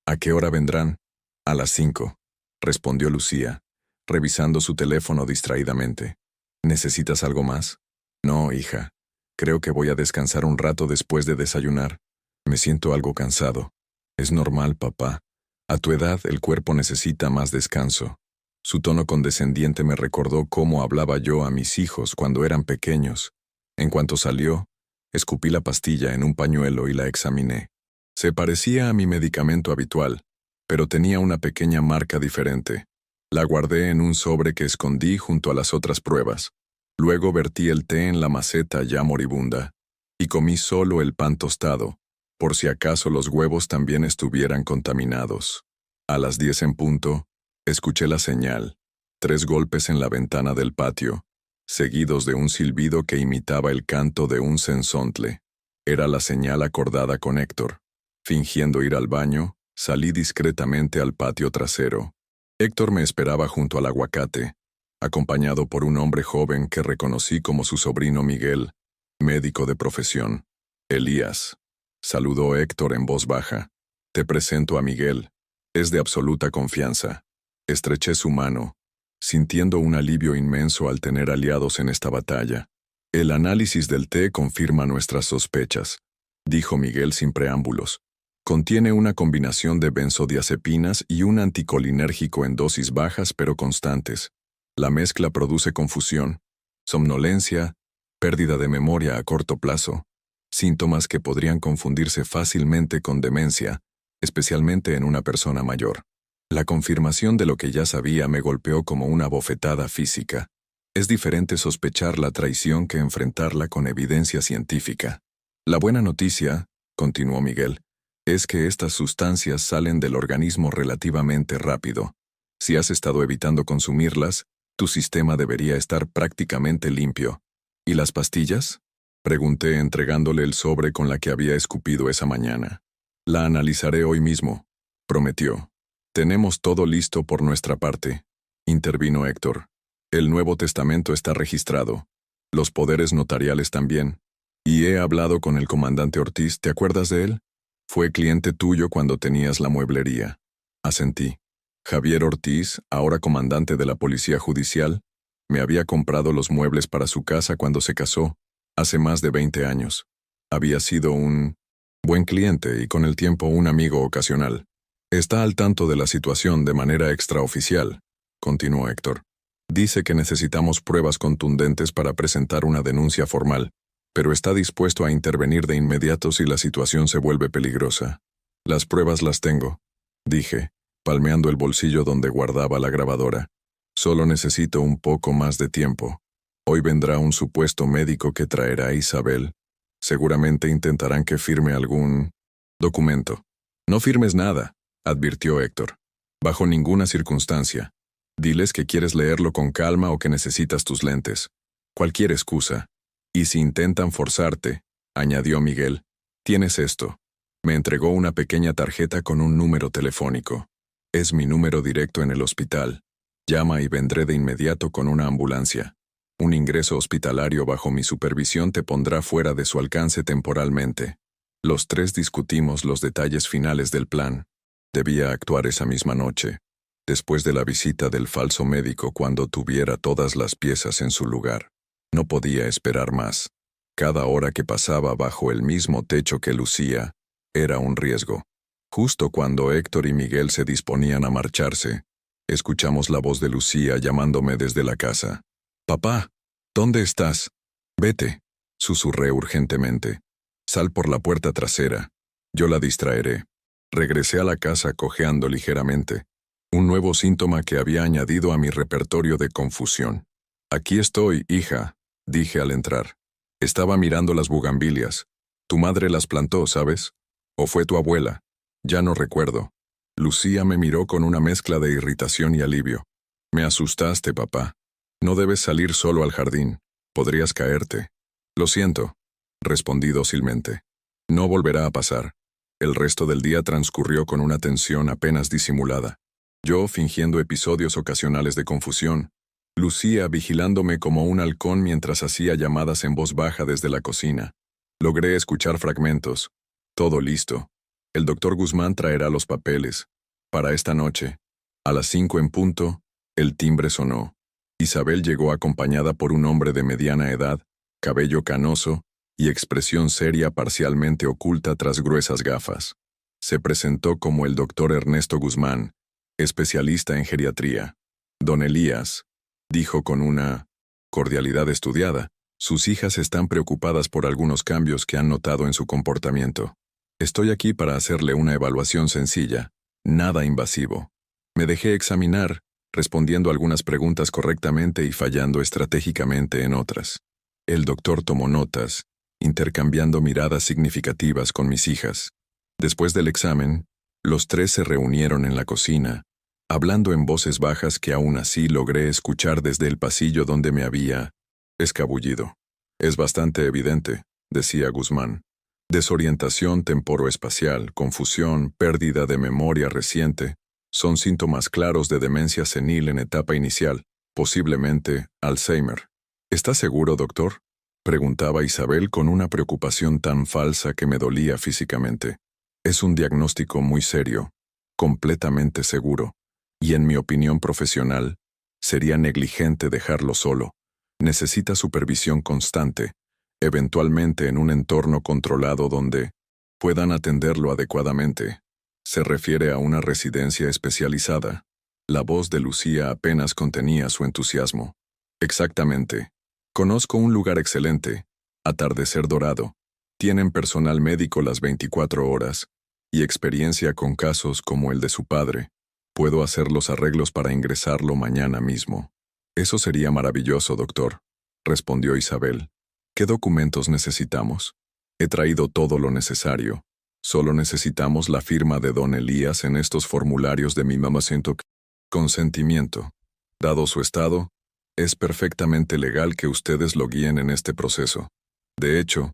«¿A qué hora vendrán?» «A las 5», respondió Lucía, revisando su teléfono distraídamente. «¿Necesitas algo más?» «No, hija. Creo que voy a descansar un rato después de desayunar. Me siento algo cansado. Es normal, papá. A tu edad, el cuerpo necesita más descanso. Su tono condescendiente me recordó cómo hablaba yo a mis hijos cuando eran pequeños. En cuanto salió, escupí la pastilla en un pañuelo y la examiné. Se parecía a mi medicamento habitual, pero tenía una pequeña marca diferente. La guardé en un sobre que escondí junto a las otras pruebas. Luego vertí el té en la maceta ya moribunda, y comí solo el pan tostado, por si acaso los huevos también estuvieran contaminados. A las 10 en punto, escuché la señal, 3 golpes en la ventana del patio, seguidos de un silbido que imitaba el canto de un censontle. Era la señal acordada con Héctor. Fingiendo ir al baño, salí discretamente al patio trasero. Héctor me esperaba junto al aguacate, acompañado por un hombre joven que reconocí como su sobrino Miguel, médico de profesión. Elías. Saludó Héctor en voz baja. Te presento a Miguel. Es de absoluta confianza. Estreché su mano, sintiendo un alivio inmenso al tener aliados en esta batalla. El análisis del té confirma nuestras sospechas, dijo Miguel sin preámbulos. Contiene una combinación de benzodiazepinas y un anticolinérgico en dosis bajas pero constantes. La mezcla produce confusión, somnolencia, pérdida de memoria a corto plazo, síntomas que podrían confundirse fácilmente con demencia, especialmente en una persona mayor. La confirmación de lo que ya sabía me golpeó como una bofetada física. Es diferente sospechar la traición que enfrentarla con evidencia científica. La buena noticia, continuó Miguel, es que estas sustancias salen del organismo relativamente rápido. Si has estado evitando consumirlas, tu sistema debería estar prácticamente limpio. ¿Y las pastillas? Pregunté entregándole el sobre con la que había escupido esa mañana. La analizaré hoy mismo, prometió. Tenemos todo listo por nuestra parte, intervino Héctor. El Nuevo Testamento está registrado. Los poderes notariales también. Y he hablado con el comandante Ortiz, ¿te acuerdas de él? Fue cliente tuyo cuando tenías la mueblería. Asentí. Javier Ortiz, ahora comandante de la Policía Judicial, me había comprado los muebles para su casa cuando se casó, hace más de 20 años. Había sido un buen cliente y con el tiempo un amigo ocasional. Está al tanto de la situación de manera extraoficial, continuó Héctor. Dice que necesitamos pruebas contundentes para presentar una denuncia formal, pero está dispuesto a intervenir de inmediato si la situación se vuelve peligrosa. Las pruebas las tengo, dije, palmeando el bolsillo donde guardaba la grabadora. Solo necesito un poco más de tiempo. Hoy vendrá un supuesto médico que traerá a Isabel. Seguramente intentarán que firme algún documento. No firmes nada, advirtió Héctor. Bajo ninguna circunstancia. Diles que quieres leerlo con calma o que necesitas tus lentes. Cualquier excusa. Y si intentan forzarte, añadió Miguel, tienes esto. Me entregó una pequeña tarjeta con un número telefónico. Es mi número directo en el hospital. Llama y vendré de inmediato con una ambulancia. Un ingreso hospitalario bajo mi supervisión te pondrá fuera de su alcance temporalmente. Los 3 discutimos los detalles finales del plan. Debía actuar esa misma noche, después de la visita del falso médico cuando tuviera todas las piezas en su lugar. No podía esperar más. Cada hora que pasaba bajo el mismo techo que Lucía era un riesgo. Justo cuando Héctor y Miguel se disponían a marcharse, escuchamos la voz de Lucía llamándome desde la casa. «Papá, ¿dónde estás? Vete», susurré urgentemente. «Sal por la puerta trasera. Yo la distraeré». Regresé a la casa cojeando ligeramente, un nuevo síntoma que había añadido a mi repertorio de confusión. «Aquí estoy, hija», dije al entrar. Estaba mirando las bugambilias. Tu madre las plantó, ¿sabes? ¿O fue tu abuela? Ya no recuerdo. Lucía me miró con una mezcla de irritación y alivio. Me asustaste, papá. No debes salir solo al jardín. Podrías caerte. Lo siento, respondí dócilmente. No volverá a pasar. El resto del día transcurrió con una tensión apenas disimulada. Yo fingiendo episodios ocasionales de confusión. Lucía vigilándome como un halcón mientras hacía llamadas en voz baja desde la cocina. Logré escuchar fragmentos. Todo listo. El doctor Guzmán traerá los papeles. Para esta noche. A las 5 en punto, el timbre sonó. Isabel llegó acompañada por un hombre de mediana edad, cabello canoso, y expresión seria parcialmente oculta tras gruesas gafas. Se presentó como el doctor Ernesto Guzmán, especialista en geriatría. Don Elías, dijo con una cordialidad estudiada, sus hijas están preocupadas por algunos cambios que han notado en su comportamiento. Estoy aquí para hacerle una evaluación sencilla, nada invasivo. Me dejé examinar, respondiendo algunas preguntas correctamente y fallando estratégicamente en otras. El doctor tomó notas, intercambiando miradas significativas con mis hijas. Después del examen, los tres se reunieron en la cocina, hablando en voces bajas que aún así logré escuchar desde el pasillo donde me había escabullido. Es bastante evidente, decía Guzmán. Desorientación temporoespacial, confusión, pérdida de memoria reciente, son síntomas claros de demencia senil en etapa inicial, posiblemente Alzheimer. ¿Está seguro, doctor?, preguntaba Isabel con una preocupación tan falsa que me dolía físicamente. Es un diagnóstico muy serio, completamente seguro, y en mi opinión profesional, sería negligente dejarlo solo. Necesita supervisión constante, eventualmente en un entorno controlado donde puedan atenderlo adecuadamente. Se refiere a una residencia especializada. La voz de Lucía apenas contenía su entusiasmo. Exactamente. Conozco un lugar excelente, Atardecer Dorado. Tienen personal médico las 24 horas y experiencia con casos como el de su padre. Puedo hacer los arreglos para ingresarlo mañana mismo. Eso sería maravilloso, doctor, respondió Isabel. ¿Qué documentos necesitamos? He traído todo lo necesario. Solo necesitamos la firma de don Elías en estos formularios de mi mamá. Consentimiento. Dado su estado, es perfectamente legal que ustedes lo guíen en este proceso. De hecho,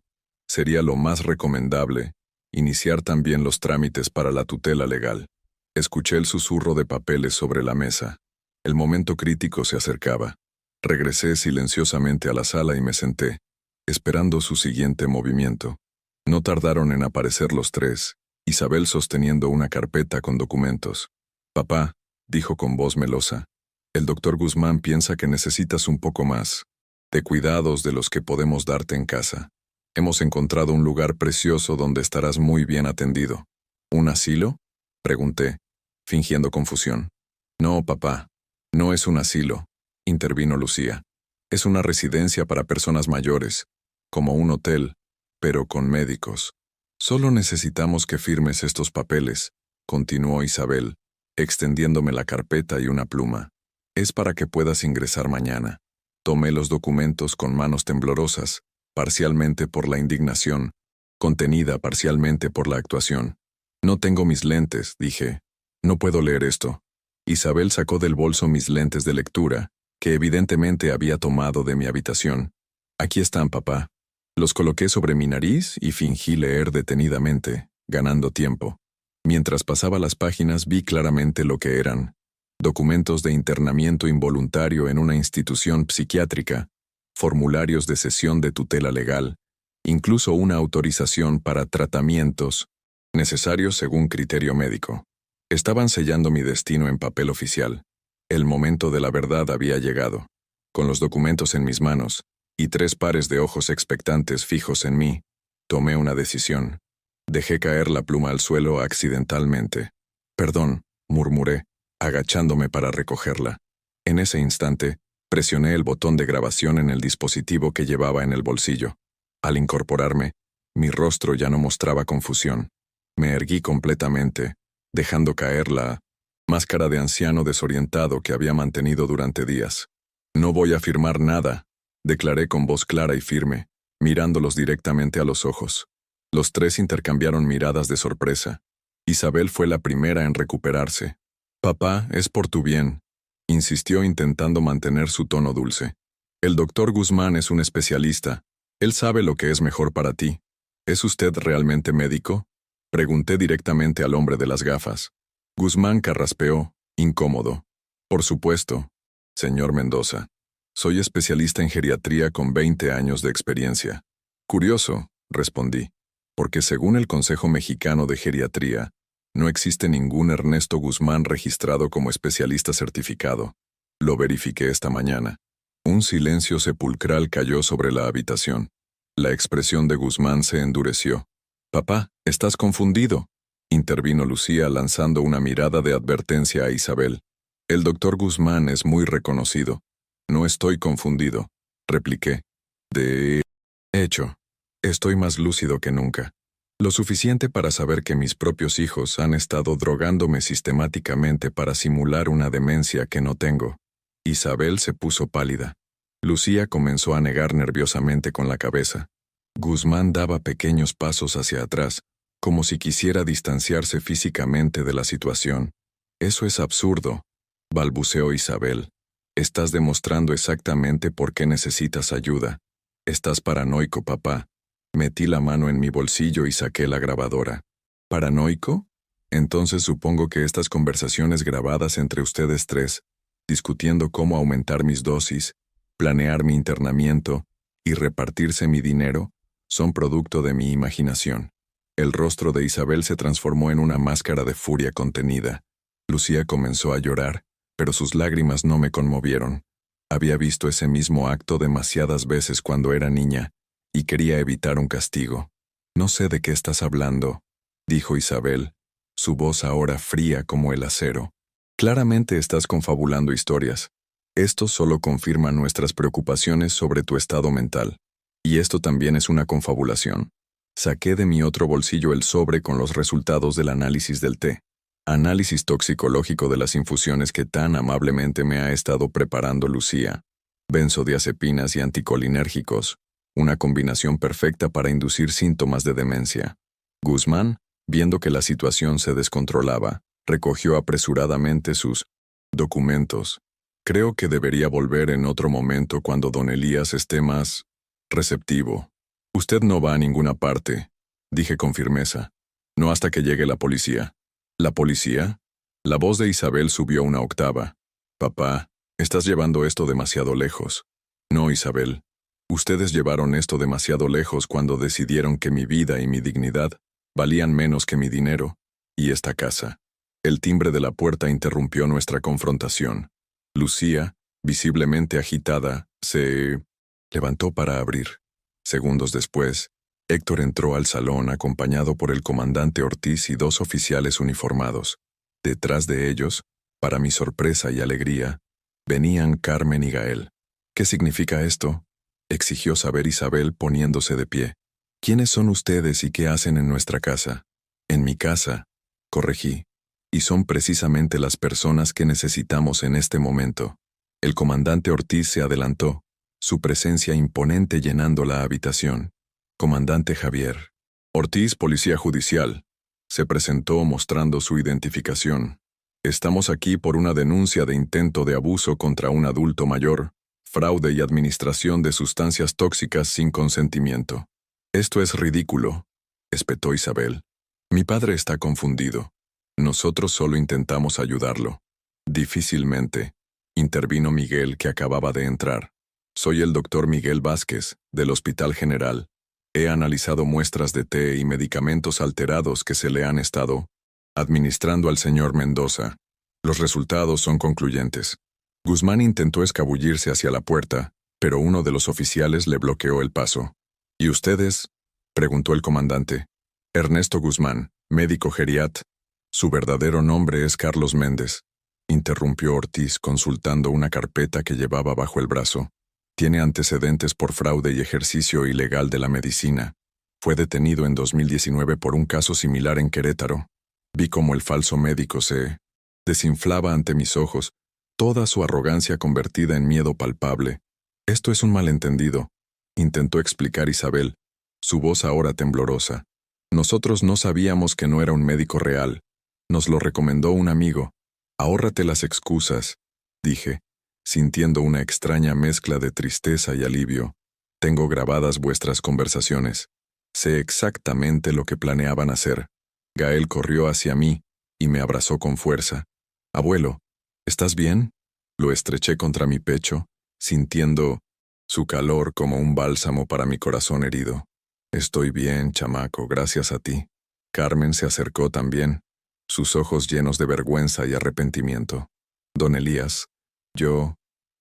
sería lo más recomendable iniciar también los trámites para la tutela legal. Escuché el susurro de papeles sobre la mesa. El momento crítico se acercaba. Regresé silenciosamente a la sala y me senté, esperando su siguiente movimiento. No tardaron en aparecer los tres, Isabel sosteniendo una carpeta con documentos. Papá, dijo con voz melosa, el doctor Guzmán piensa que necesitas un poco más de cuidados de los que podemos darte en casa. Hemos encontrado un lugar precioso donde estarás muy bien atendido. ¿Un asilo?, pregunté, fingiendo confusión. No, papá, no es un asilo, intervino Lucía. Es una residencia para personas mayores, como un hotel, pero con médicos. Solo necesitamos que firmes estos papeles, continuó Isabel, extendiéndome la carpeta y una pluma. Es para que puedas ingresar mañana. Tomé los documentos con manos temblorosas, parcialmente por la indignación, contenida parcialmente por la actuación. No tengo mis lentes, dije. No puedo leer esto. Isabel sacó del bolso mis lentes de lectura, que evidentemente había tomado de mi habitación. Aquí están, papá. Los coloqué sobre mi nariz y fingí leer detenidamente, ganando tiempo. Mientras pasaba las páginas vi claramente lo que eran. Documentos de internamiento involuntario en una institución psiquiátrica, formularios de cesión de tutela legal, incluso una autorización para tratamientos necesarios según criterio médico. Estaban sellando mi destino en papel oficial. El momento de la verdad había llegado. Con los documentos en mis manos y 3 pares de ojos expectantes fijos en mí, tomé una decisión. Dejé caer la pluma al suelo accidentalmente. Perdón, murmuré, agachándome para recogerla. En ese instante, presioné el botón de grabación en el dispositivo que llevaba en el bolsillo. Al incorporarme, mi rostro ya no mostraba confusión. Me erguí completamente, dejando caer la máscara de anciano desorientado que había mantenido durante días. No voy a firmar nada, declaré con voz clara y firme, mirándolos directamente a los ojos. Los tres intercambiaron miradas de sorpresa. Isabel fue la primera en recuperarse. Papá, es por tu bien, insistió intentando mantener su tono dulce. El doctor Guzmán es un especialista. Él sabe lo que es mejor para ti. ¿Es usted realmente médico?, pregunté directamente al hombre de las gafas. Guzmán carraspeó, incómodo. Por supuesto, señor Mendoza. Soy especialista en geriatría con 20 años de experiencia. Curioso, respondí, porque según el Consejo Mexicano de Geriatría, no existe ningún Ernesto Guzmán registrado como especialista certificado. Lo verifiqué esta mañana. Un silencio sepulcral cayó sobre la habitación. La expresión de Guzmán se endureció. Papá, estás confundido, intervino Lucía lanzando una mirada de advertencia a Isabel. El doctor Guzmán es muy reconocido. No estoy confundido, repliqué. De hecho, estoy más lúcido que nunca. Lo suficiente para saber que mis propios hijos han estado drogándome sistemáticamente para simular una demencia que no tengo. Isabel se puso pálida. Lucía comenzó a negar nerviosamente con la cabeza. Guzmán daba pequeños pasos hacia atrás, como si quisiera distanciarse físicamente de la situación. Eso es absurdo, balbuceó Isabel. Estás demostrando exactamente por qué necesitas ayuda. Estás paranoico, papá. Metí la mano en mi bolsillo y saqué la grabadora. ¿Paranoico? Entonces supongo que estas conversaciones grabadas entre ustedes tres, discutiendo cómo aumentar mis dosis, planear mi internamiento y repartirse mi dinero, son producto de mi imaginación. El rostro de Isabel se transformó en una máscara de furia contenida. Lucía comenzó a llorar, pero sus lágrimas no me conmovieron. Había visto ese mismo acto demasiadas veces cuando era niña, y quería evitar un castigo. No sé de qué estás hablando, dijo Isabel, su voz ahora fría como el acero. Claramente estás confabulando historias. Esto solo confirma nuestras preocupaciones sobre tu estado mental. Y esto también es una confabulación. Saqué de mi otro bolsillo el sobre con los resultados del análisis del té. Análisis toxicológico de las infusiones que tan amablemente me ha estado preparando Lucía. Benzodiazepinas y anticolinérgicos. Una combinación perfecta para inducir síntomas de demencia. Guzmán, viendo que la situación se descontrolaba, recogió apresuradamente sus documentos. Creo que debería volver en otro momento cuando don Elías esté más receptivo. Usted no va a ninguna parte, dije con firmeza. No hasta que llegue la policía. ¿La policía? La voz de Isabel subió una octava. Papá, estás llevando esto demasiado lejos. No, Isabel. Ustedes llevaron esto demasiado lejos cuando decidieron que mi vida y mi dignidad valían menos que mi dinero y esta casa. El timbre de la puerta interrumpió nuestra confrontación. Lucía, visiblemente agitada, se levantó para abrir. Segundos después, Héctor entró al salón acompañado por el comandante Ortiz y dos oficiales uniformados. Detrás de ellos, para mi sorpresa y alegría, venían Carmen y Gael. ¿Qué significa esto?, exigió saber Isabel poniéndose de pie. ¿Quiénes son ustedes y qué hacen en nuestra casa? En mi casa, corregí. Y son precisamente las personas que necesitamos en este momento. El comandante Ortiz se adelantó, su presencia imponente llenando la habitación. Comandante Javier. Ortiz, policía judicial. Se presentó mostrando su identificación. Estamos aquí por una denuncia de intento de abuso contra un adulto mayor, fraude y administración de sustancias tóxicas sin consentimiento. Esto es ridículo, espetó Isabel. Mi padre está confundido. Nosotros solo intentamos ayudarlo. Difícilmente, intervino Miguel, que acababa de entrar. Soy el doctor Miguel Vázquez, del Hospital General. He analizado muestras de té y medicamentos alterados que se le han estado administrando al señor Mendoza. Los resultados son concluyentes. Guzmán intentó escabullirse hacia la puerta, pero uno de los oficiales le bloqueó el paso. ¿Y ustedes?, preguntó el comandante. Ernesto Guzmán, médico geriat. Su verdadero nombre es Carlos Méndez, interrumpió Ortiz consultando una carpeta que llevaba bajo el brazo. Tiene antecedentes por fraude y ejercicio ilegal de la medicina. Fue detenido en 2019 por un caso similar en Querétaro. Vi cómo el falso médico se desinflaba ante mis ojos, toda su arrogancia convertida en miedo palpable. Esto es un malentendido, intentó explicar Isabel, su voz ahora temblorosa. Nosotros no sabíamos que no era un médico real. Nos lo recomendó un amigo. Ahórrate las excusas, dije, sintiendo una extraña mezcla de tristeza y alivio. Tengo grabadas vuestras conversaciones. Sé exactamente lo que planeaban hacer. Gael corrió hacia mí y me abrazó con fuerza. Abuelo, ¿estás bien? Lo estreché contra mi pecho, sintiendo su calor como un bálsamo para mi corazón herido. Estoy bien, chamaco, gracias a ti. Carmen se acercó también, sus ojos llenos de vergüenza y arrepentimiento. Don Elías, yo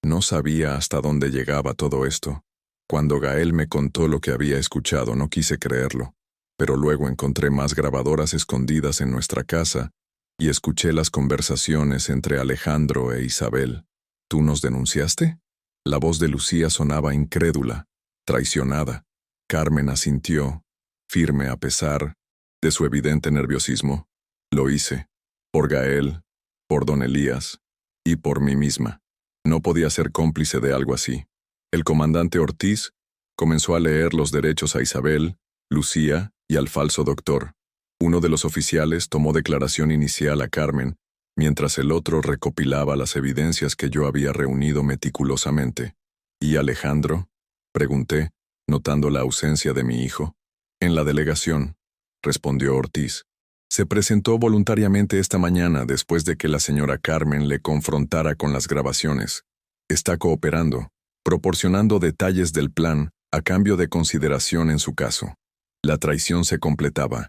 no sabía hasta dónde llegaba todo esto. Cuando Gael me contó lo que había escuchado, no quise creerlo, pero luego encontré más grabadoras escondidas en nuestra casa y escuché las conversaciones entre Alejandro e Isabel. ¿Tú nos denunciaste? La voz de Lucía sonaba incrédula, traicionada. Carmen asintió, firme a pesar de su evidente nerviosismo. Lo hice, por Gael, por don Elías y por mí misma. No podía ser cómplice de algo así. El comandante Ortiz comenzó a leer los derechos a Isabel, Lucía y al falso doctor. Uno de los oficiales tomó declaración inicial a Carmen, mientras el otro recopilaba las evidencias que yo había reunido meticulosamente. ¿Y Alejandro?, pregunté, notando la ausencia de mi hijo. En la delegación, respondió Ortiz. Se presentó voluntariamente esta mañana después de que la señora Carmen le confrontara con las grabaciones. Está cooperando, proporcionando detalles del plan a cambio de consideración en su caso. La traición se completaba.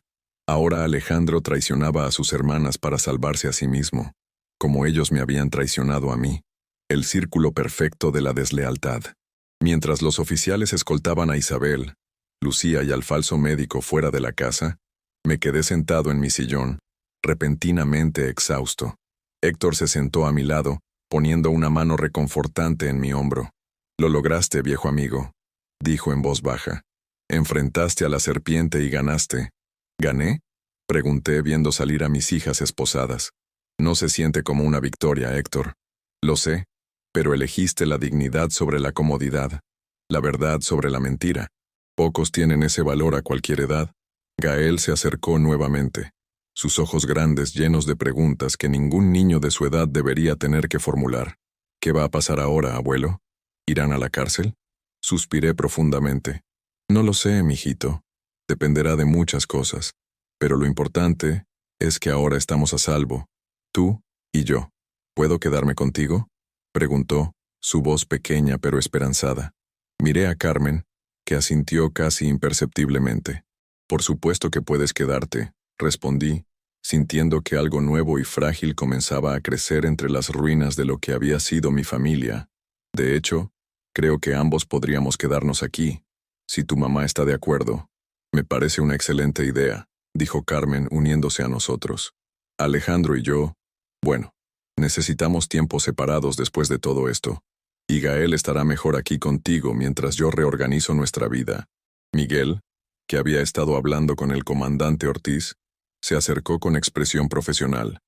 Ahora Alejandro traicionaba a sus hermanas para salvarse a sí mismo, como ellos me habían traicionado a mí. El círculo perfecto de la deslealtad. Mientras los oficiales escoltaban a Isabel, Lucía y al falso médico fuera de la casa, me quedé sentado en mi sillón, repentinamente exhausto. Héctor se sentó a mi lado, poniendo una mano reconfortante en mi hombro. «Lo lograste, viejo amigo», dijo en voz baja. «Enfrentaste a la serpiente y ganaste». ¿Gané?, pregunté viendo salir a mis hijas esposadas. No se siente como una victoria, Héctor. Lo sé, pero elegiste la dignidad sobre la comodidad, la verdad sobre la mentira. Pocos tienen ese valor a cualquier edad. Gael se acercó nuevamente, sus ojos grandes llenos de preguntas que ningún niño de su edad debería tener que formular. ¿Qué va a pasar ahora, abuelo? ¿Irán a la cárcel? Suspiré profundamente. No lo sé, mijito. Dependerá de muchas cosas. Pero lo importante es que ahora estamos a salvo, tú y yo. ¿Puedo quedarme contigo?, preguntó, su voz pequeña pero esperanzada. Miré a Carmen, que asintió casi imperceptiblemente. «Por supuesto que puedes quedarte», respondí, sintiendo que algo nuevo y frágil comenzaba a crecer entre las ruinas de lo que había sido mi familia. De hecho, creo que ambos podríamos quedarnos aquí, si tu mamá está de acuerdo. «Me parece una excelente idea», dijo Carmen uniéndose a nosotros. «Alejandro y yo, bueno, necesitamos tiempos separados después de todo esto. Y Gael estará mejor aquí contigo mientras yo reorganizo nuestra vida». Miguel, que había estado hablando con el comandante Ortiz, se acercó con expresión profesional.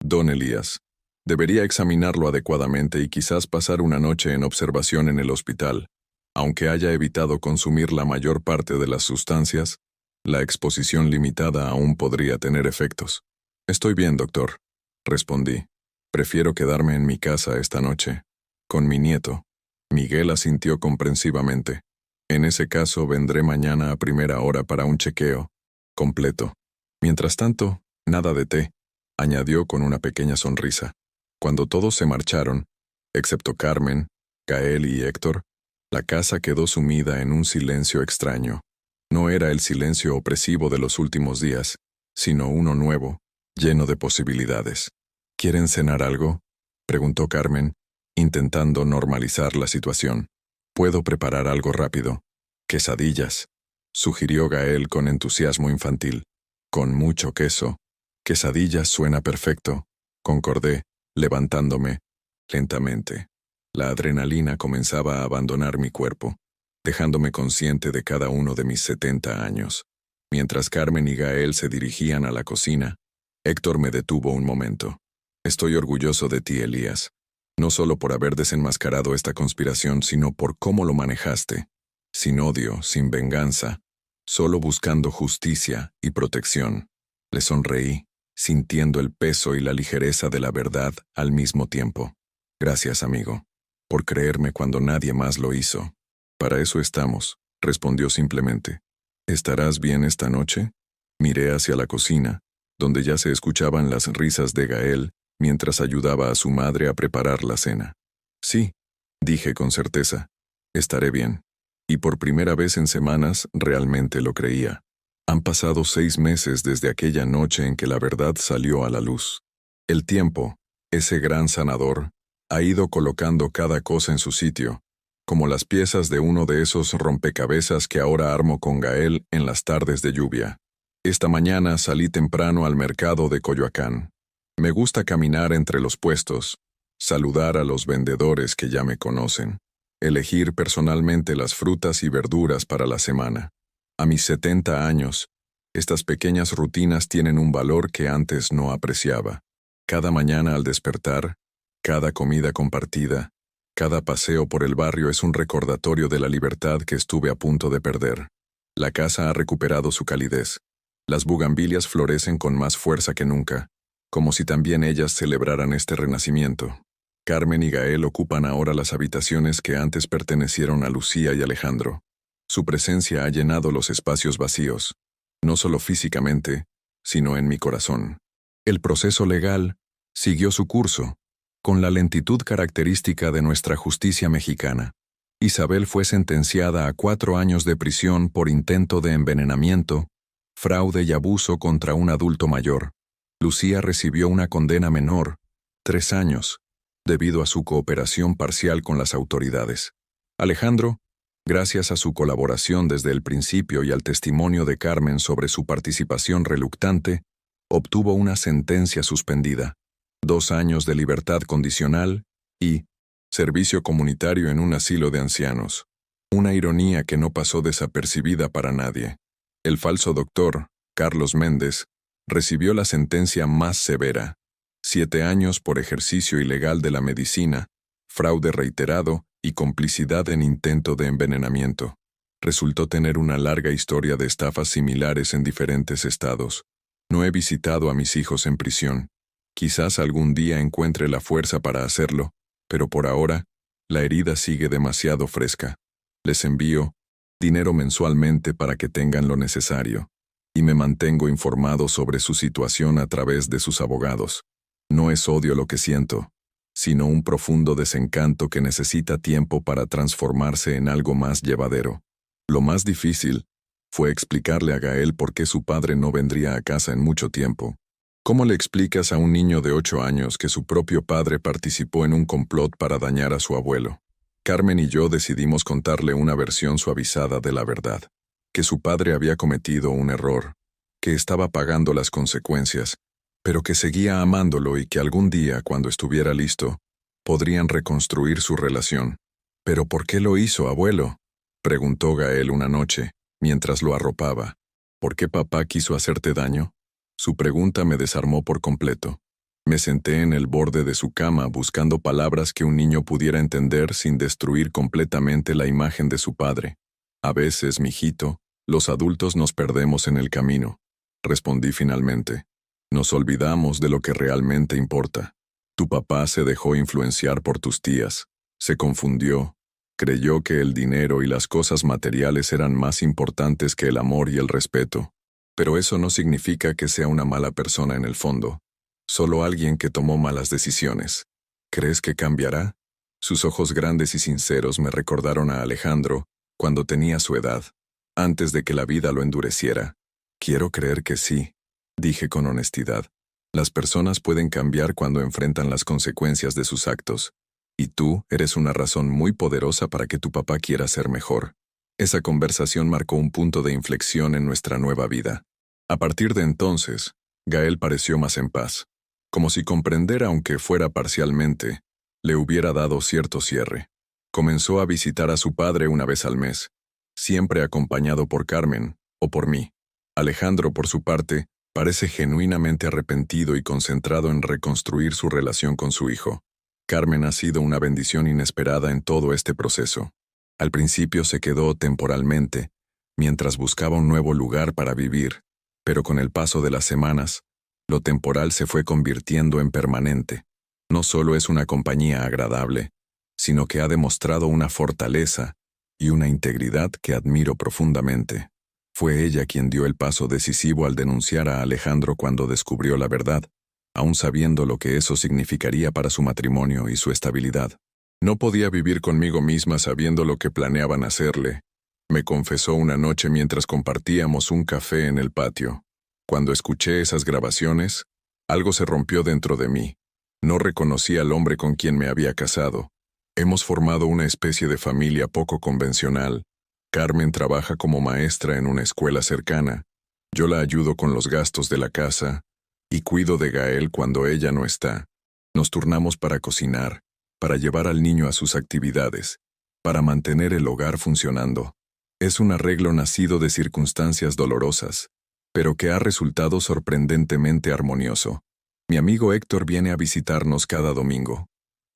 «Don Elías, debería examinarlo adecuadamente y quizás pasar una noche en observación en el hospital. Aunque haya evitado consumir la mayor parte de las sustancias, la exposición limitada aún podría tener efectos». «Estoy bien, doctor», respondí. «Prefiero quedarme en mi casa esta noche, con mi nieto». Miguel asintió comprensivamente. «En ese caso vendré mañana a primera hora para un chequeo completo. Mientras tanto, nada de té», añadió con una pequeña sonrisa. Cuando todos se marcharon, excepto Carmen, Gael y Héctor, la casa quedó sumida en un silencio extraño. No era el silencio opresivo de los últimos días, sino uno nuevo, lleno de posibilidades. «¿Quieren cenar algo?», preguntó Carmen, intentando normalizar la situación. «Puedo preparar algo rápido». «Quesadillas», sugirió Gael con entusiasmo infantil. «Con mucho queso». «Quesadillas suena perfecto», concordé, levantándome lentamente. La adrenalina comenzaba a abandonar mi cuerpo, dejándome consciente de cada uno de mis 70 años. Mientras Carmen y Gael se dirigían a la cocina, Héctor me detuvo un momento. «Estoy orgulloso de ti, Elías. No solo por haber desenmascarado esta conspiración, sino por cómo lo manejaste. Sin odio, sin venganza, solo buscando justicia y protección». Le sonreí, sintiendo el peso y la ligereza de la verdad al mismo tiempo. «Gracias, amigo, por creerme cuando nadie más lo hizo». «Para eso estamos», respondió simplemente. «¿Estarás bien esta noche?». Miré hacia la cocina, donde ya se escuchaban las risas de Gael mientras ayudaba a su madre a preparar la cena. «Sí», dije con certeza, «estaré bien». Y por primera vez en semanas realmente lo creía. Han pasado 6 meses desde aquella noche en que la verdad salió a la luz. El tiempo, ese gran sanador, ha ido colocando cada cosa en su sitio, como las piezas de uno de esos rompecabezas que ahora armo con Gael en las tardes de lluvia. Esta mañana salí temprano al mercado de Coyoacán. Me gusta caminar entre los puestos, saludar a los vendedores que ya me conocen, elegir personalmente las frutas y verduras para la semana. A mis 70 años, estas pequeñas rutinas tienen un valor que antes no apreciaba. Cada mañana al despertar, cada comida compartida, cada paseo por el barrio es un recordatorio de la libertad que estuve a punto de perder. La casa ha recuperado su calidez. Las bugambilias florecen con más fuerza que nunca, como si también ellas celebraran este renacimiento. Carmen y Gael ocupan ahora las habitaciones que antes pertenecieron a Lucía y Alejandro. Su presencia ha llenado los espacios vacíos, no solo físicamente, sino en mi corazón. El proceso legal siguió su curso, con la lentitud característica de nuestra justicia mexicana. Isabel fue sentenciada a 4 años de prisión por intento de envenenamiento, fraude y abuso contra un adulto mayor. Lucía recibió una condena menor, 3 años, debido a su cooperación parcial con las autoridades. Alejandro, gracias a su colaboración desde el principio y al testimonio de Carmen sobre su participación reluctante, obtuvo una sentencia suspendida, 2 años de libertad condicional y servicio comunitario en un asilo de ancianos. Una ironía que no pasó desapercibida para nadie. El falso doctor, Carlos Méndez, recibió la sentencia más severa: 7 años por ejercicio ilegal de la medicina, fraude reiterado y complicidad en intento de envenenamiento. Resultó tener una larga historia de estafas similares en diferentes estados. No he visitado a mis hijos en prisión. Quizás algún día encuentre la fuerza para hacerlo, pero por ahora, la herida sigue demasiado fresca. Les envío dinero mensualmente para que tengan lo necesario, y me mantengo informado sobre su situación a través de sus abogados. No es odio lo que siento, sino un profundo desencanto que necesita tiempo para transformarse en algo más llevadero. Lo más difícil fue explicarle a Gael por qué su padre no vendría a casa en mucho tiempo. ¿Cómo le explicas a un niño de 8 años que su propio padre participó en un complot para dañar a su abuelo? Carmen y yo decidimos contarle una versión suavizada de la verdad: que su padre había cometido un error, que estaba pagando las consecuencias, pero que seguía amándolo y que algún día, cuando estuviera listo, podrían reconstruir su relación. ¿Pero por qué lo hizo, abuelo?, preguntó Gael una noche, mientras lo arropaba. ¿Por qué papá quiso hacerte daño? Su pregunta me desarmó por completo. Me senté en el borde de su cama buscando palabras que un niño pudiera entender sin destruir completamente la imagen de su padre. A veces, mijito, los adultos nos perdemos en el camino, respondí finalmente. Nos olvidamos de lo que realmente importa. Tu papá se dejó influenciar por tus tías, se confundió, creyó que el dinero y las cosas materiales eran más importantes que el amor y el respeto. Pero eso no significa que sea una mala persona en el fondo, solo alguien que tomó malas decisiones. ¿Crees que cambiará? Sus ojos grandes y sinceros me recordaron a Alejandro cuando tenía su edad, antes de que la vida lo endureciera. Quiero creer que sí, dije con honestidad. Las personas pueden cambiar cuando enfrentan las consecuencias de sus actos, y tú eres una razón muy poderosa para que tu papá quiera ser mejor. Esa conversación marcó un punto de inflexión en nuestra nueva vida. A partir de entonces, Gael pareció más en paz, como si comprender, aunque fuera parcialmente, le hubiera dado cierto cierre. Comenzó a visitar a su padre una vez al mes, siempre acompañado por Carmen, o por mí. Alejandro, por su parte, parece genuinamente arrepentido y concentrado en reconstruir su relación con su hijo. Carmen ha sido una bendición inesperada en todo este proceso. Al principio se quedó temporalmente, mientras buscaba un nuevo lugar para vivir, pero con el paso de las semanas, lo temporal se fue convirtiendo en permanente. No solo es una compañía agradable, sino que ha demostrado una fortaleza y una integridad que admiro profundamente. Fue ella quien dio el paso decisivo al denunciar a Alejandro cuando descubrió la verdad, aún sabiendo lo que eso significaría para su matrimonio y su estabilidad. No podía vivir conmigo misma sabiendo lo que planeaban hacerle, me confesó una noche mientras compartíamos un café en el patio. Cuando escuché esas grabaciones, algo se rompió dentro de mí. No reconocí al hombre con quien me había casado, Hemos formado una especie de familia poco convencional. Carmen trabaja como maestra en una escuela cercana. Yo la ayudo con los gastos de la casa y cuido de Gael cuando ella no está. Nos turnamos para cocinar, para llevar al niño a sus actividades, para mantener el hogar funcionando. Es un arreglo nacido de circunstancias dolorosas, pero que ha resultado sorprendentemente armonioso. Mi amigo Héctor viene a visitarnos cada domingo.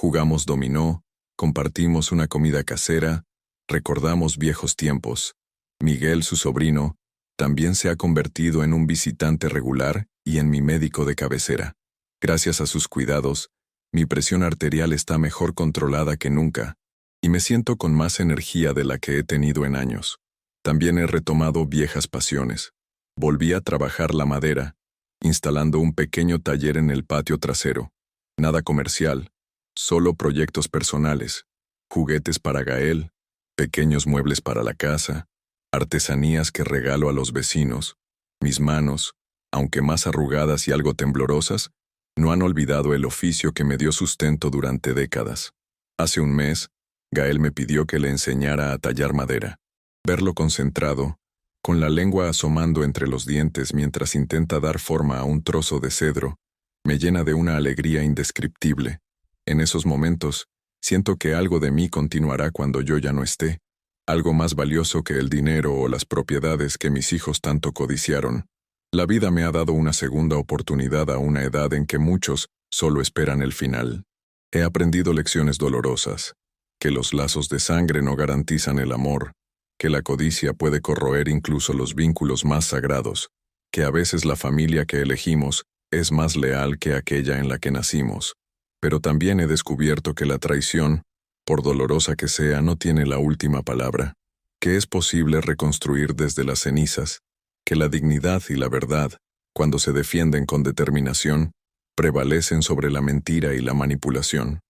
Jugamos dominó, compartimos una comida casera, recordamos viejos tiempos. Miguel, su sobrino, también se ha convertido en un visitante regular y en mi médico de cabecera. Gracias a sus cuidados, mi presión arterial está mejor controlada que nunca, y me siento con más energía de la que he tenido en años. También he retomado viejas pasiones. Volví a trabajar la madera, instalando un pequeño taller en el patio trasero. Nada comercial, solo proyectos personales, juguetes para Gael, pequeños muebles para la casa, artesanías que regalo a los vecinos. Mis manos, aunque más arrugadas y algo temblorosas, no han olvidado el oficio que me dio sustento durante décadas. Hace un mes, Gael me pidió que le enseñara a tallar madera. Verlo concentrado, con la lengua asomando entre los dientes mientras intenta dar forma a un trozo de cedro, me llena de una alegría indescriptible. En esos momentos, siento que algo de mí continuará cuando yo ya no esté, algo más valioso que el dinero o las propiedades que mis hijos tanto codiciaron. La vida me ha dado una segunda oportunidad a una edad en que muchos solo esperan el final. He aprendido lecciones dolorosas, que los lazos de sangre no garantizan el amor, que la codicia puede corroer incluso los vínculos más sagrados, que a veces la familia que elegimos es más leal que aquella en la que nacimos. Pero también he descubierto que la traición, por dolorosa que sea, no tiene la última palabra, que es posible reconstruir desde las cenizas, que la dignidad y la verdad, cuando se defienden con determinación, prevalecen sobre la mentira y la manipulación.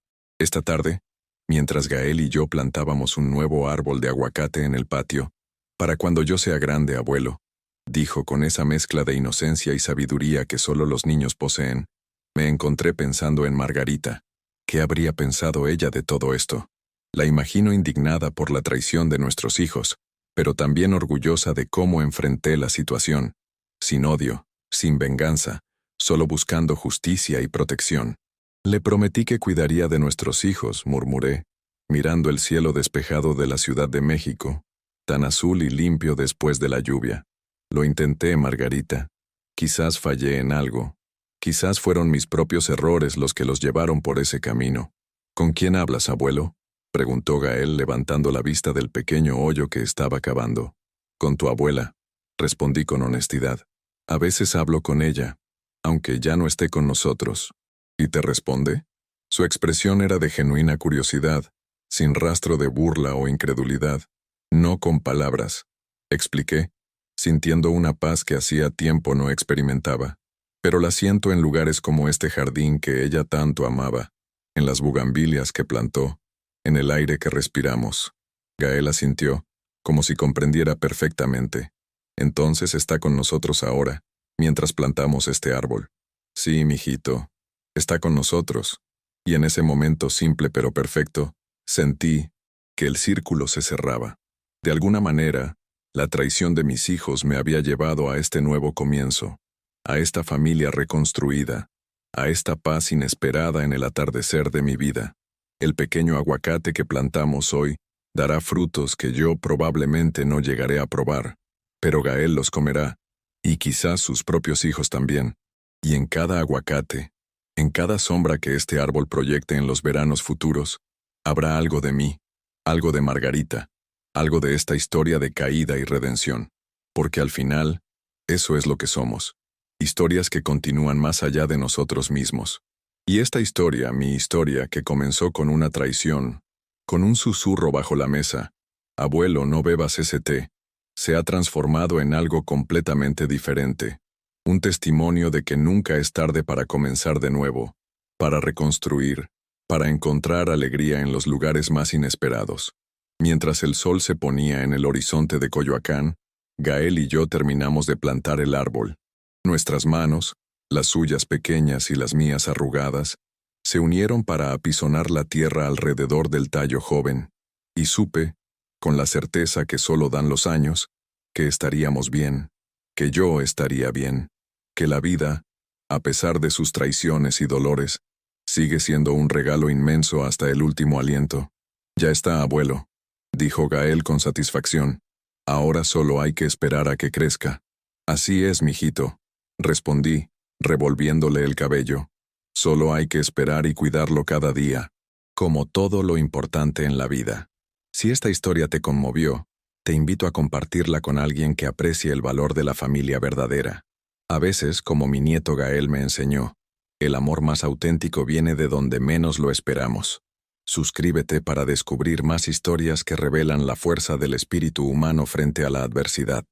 Esta tarde, mientras Gael y yo plantábamos un nuevo árbol de aguacate en el patio, para cuando yo sea grande, abuelo, dijo con esa mezcla de inocencia y sabiduría que solo los niños poseen, me encontré pensando en Margarita. ¿Qué habría pensado ella de todo esto? La imagino indignada por la traición de nuestros hijos, pero también orgullosa de cómo enfrenté la situación, sin odio, sin venganza, solo buscando justicia y protección. Le prometí que cuidaría de nuestros hijos, murmuré, mirando el cielo despejado de la Ciudad de México, tan azul y limpio después de la lluvia. Lo intenté, Margarita. Quizás fallé en algo. Quizás fueron mis propios errores los que los llevaron por ese camino. ¿Con quién hablas, abuelo?, preguntó Gael levantando la vista del pequeño hoyo que estaba cavando. Con tu abuela, respondí con honestidad. A veces hablo con ella, aunque ya no esté con nosotros. ¿Y te responde? Su expresión era de genuina curiosidad, sin rastro de burla o incredulidad. No con palabras, expliqué, sintiendo una paz que hacía tiempo no experimentaba. Pero la siento en lugares como este jardín que ella tanto amaba, en las bugambilias que plantó, en el aire que respiramos. Gael asintió, como si comprendiera perfectamente. Entonces está con nosotros ahora, mientras plantamos este árbol. Sí, mijito, está con nosotros. Y en ese momento simple pero perfecto, sentí que el círculo se cerraba. De alguna manera, la traición de mis hijos me había llevado a este nuevo comienzo, a esta familia reconstruida, a esta paz inesperada en el atardecer de mi vida. El pequeño aguacate que plantamos hoy dará frutos que yo probablemente no llegaré a probar, pero Gael los comerá, y quizás sus propios hijos también. Y en cada aguacate, en cada sombra que este árbol proyecte en los veranos futuros, habrá algo de mí, algo de Margarita, algo de esta historia de caída y redención. Porque al final, eso es lo que somos. Historias que continúan más allá de nosotros mismos. Y esta historia, mi historia, que comenzó con una traición, con un susurro bajo la mesa, abuelo, no bebas ese té, se ha transformado en algo completamente diferente. Un testimonio de que nunca es tarde para comenzar de nuevo, para reconstruir, para encontrar alegría en los lugares más inesperados. Mientras el sol se ponía en el horizonte de Coyoacán, Gael y yo terminamos de plantar el árbol. Nuestras manos, las suyas pequeñas y las mías arrugadas, Se unieron para apisonar la tierra alrededor del tallo joven, y supe, con la certeza que solo dan los años, que estaríamos bien, que yo estaría bien, que la vida, a pesar de sus traiciones y dolores, sigue siendo un regalo inmenso hasta el último aliento. Ya está, abuelo, dijo Gael con satisfacción. Ahora solo hay que esperar a que crezca. Así es, mijito, respondí, revolviéndole el cabello. Solo hay que esperar y cuidarlo cada día, como todo lo importante en la vida. Si esta historia te conmovió, te invito a compartirla con alguien que aprecie el valor de la familia verdadera. A veces, como mi nieto Gael me enseñó, el amor más auténtico viene de donde menos lo esperamos. Suscríbete para descubrir más historias que revelan la fuerza del espíritu humano frente a la adversidad.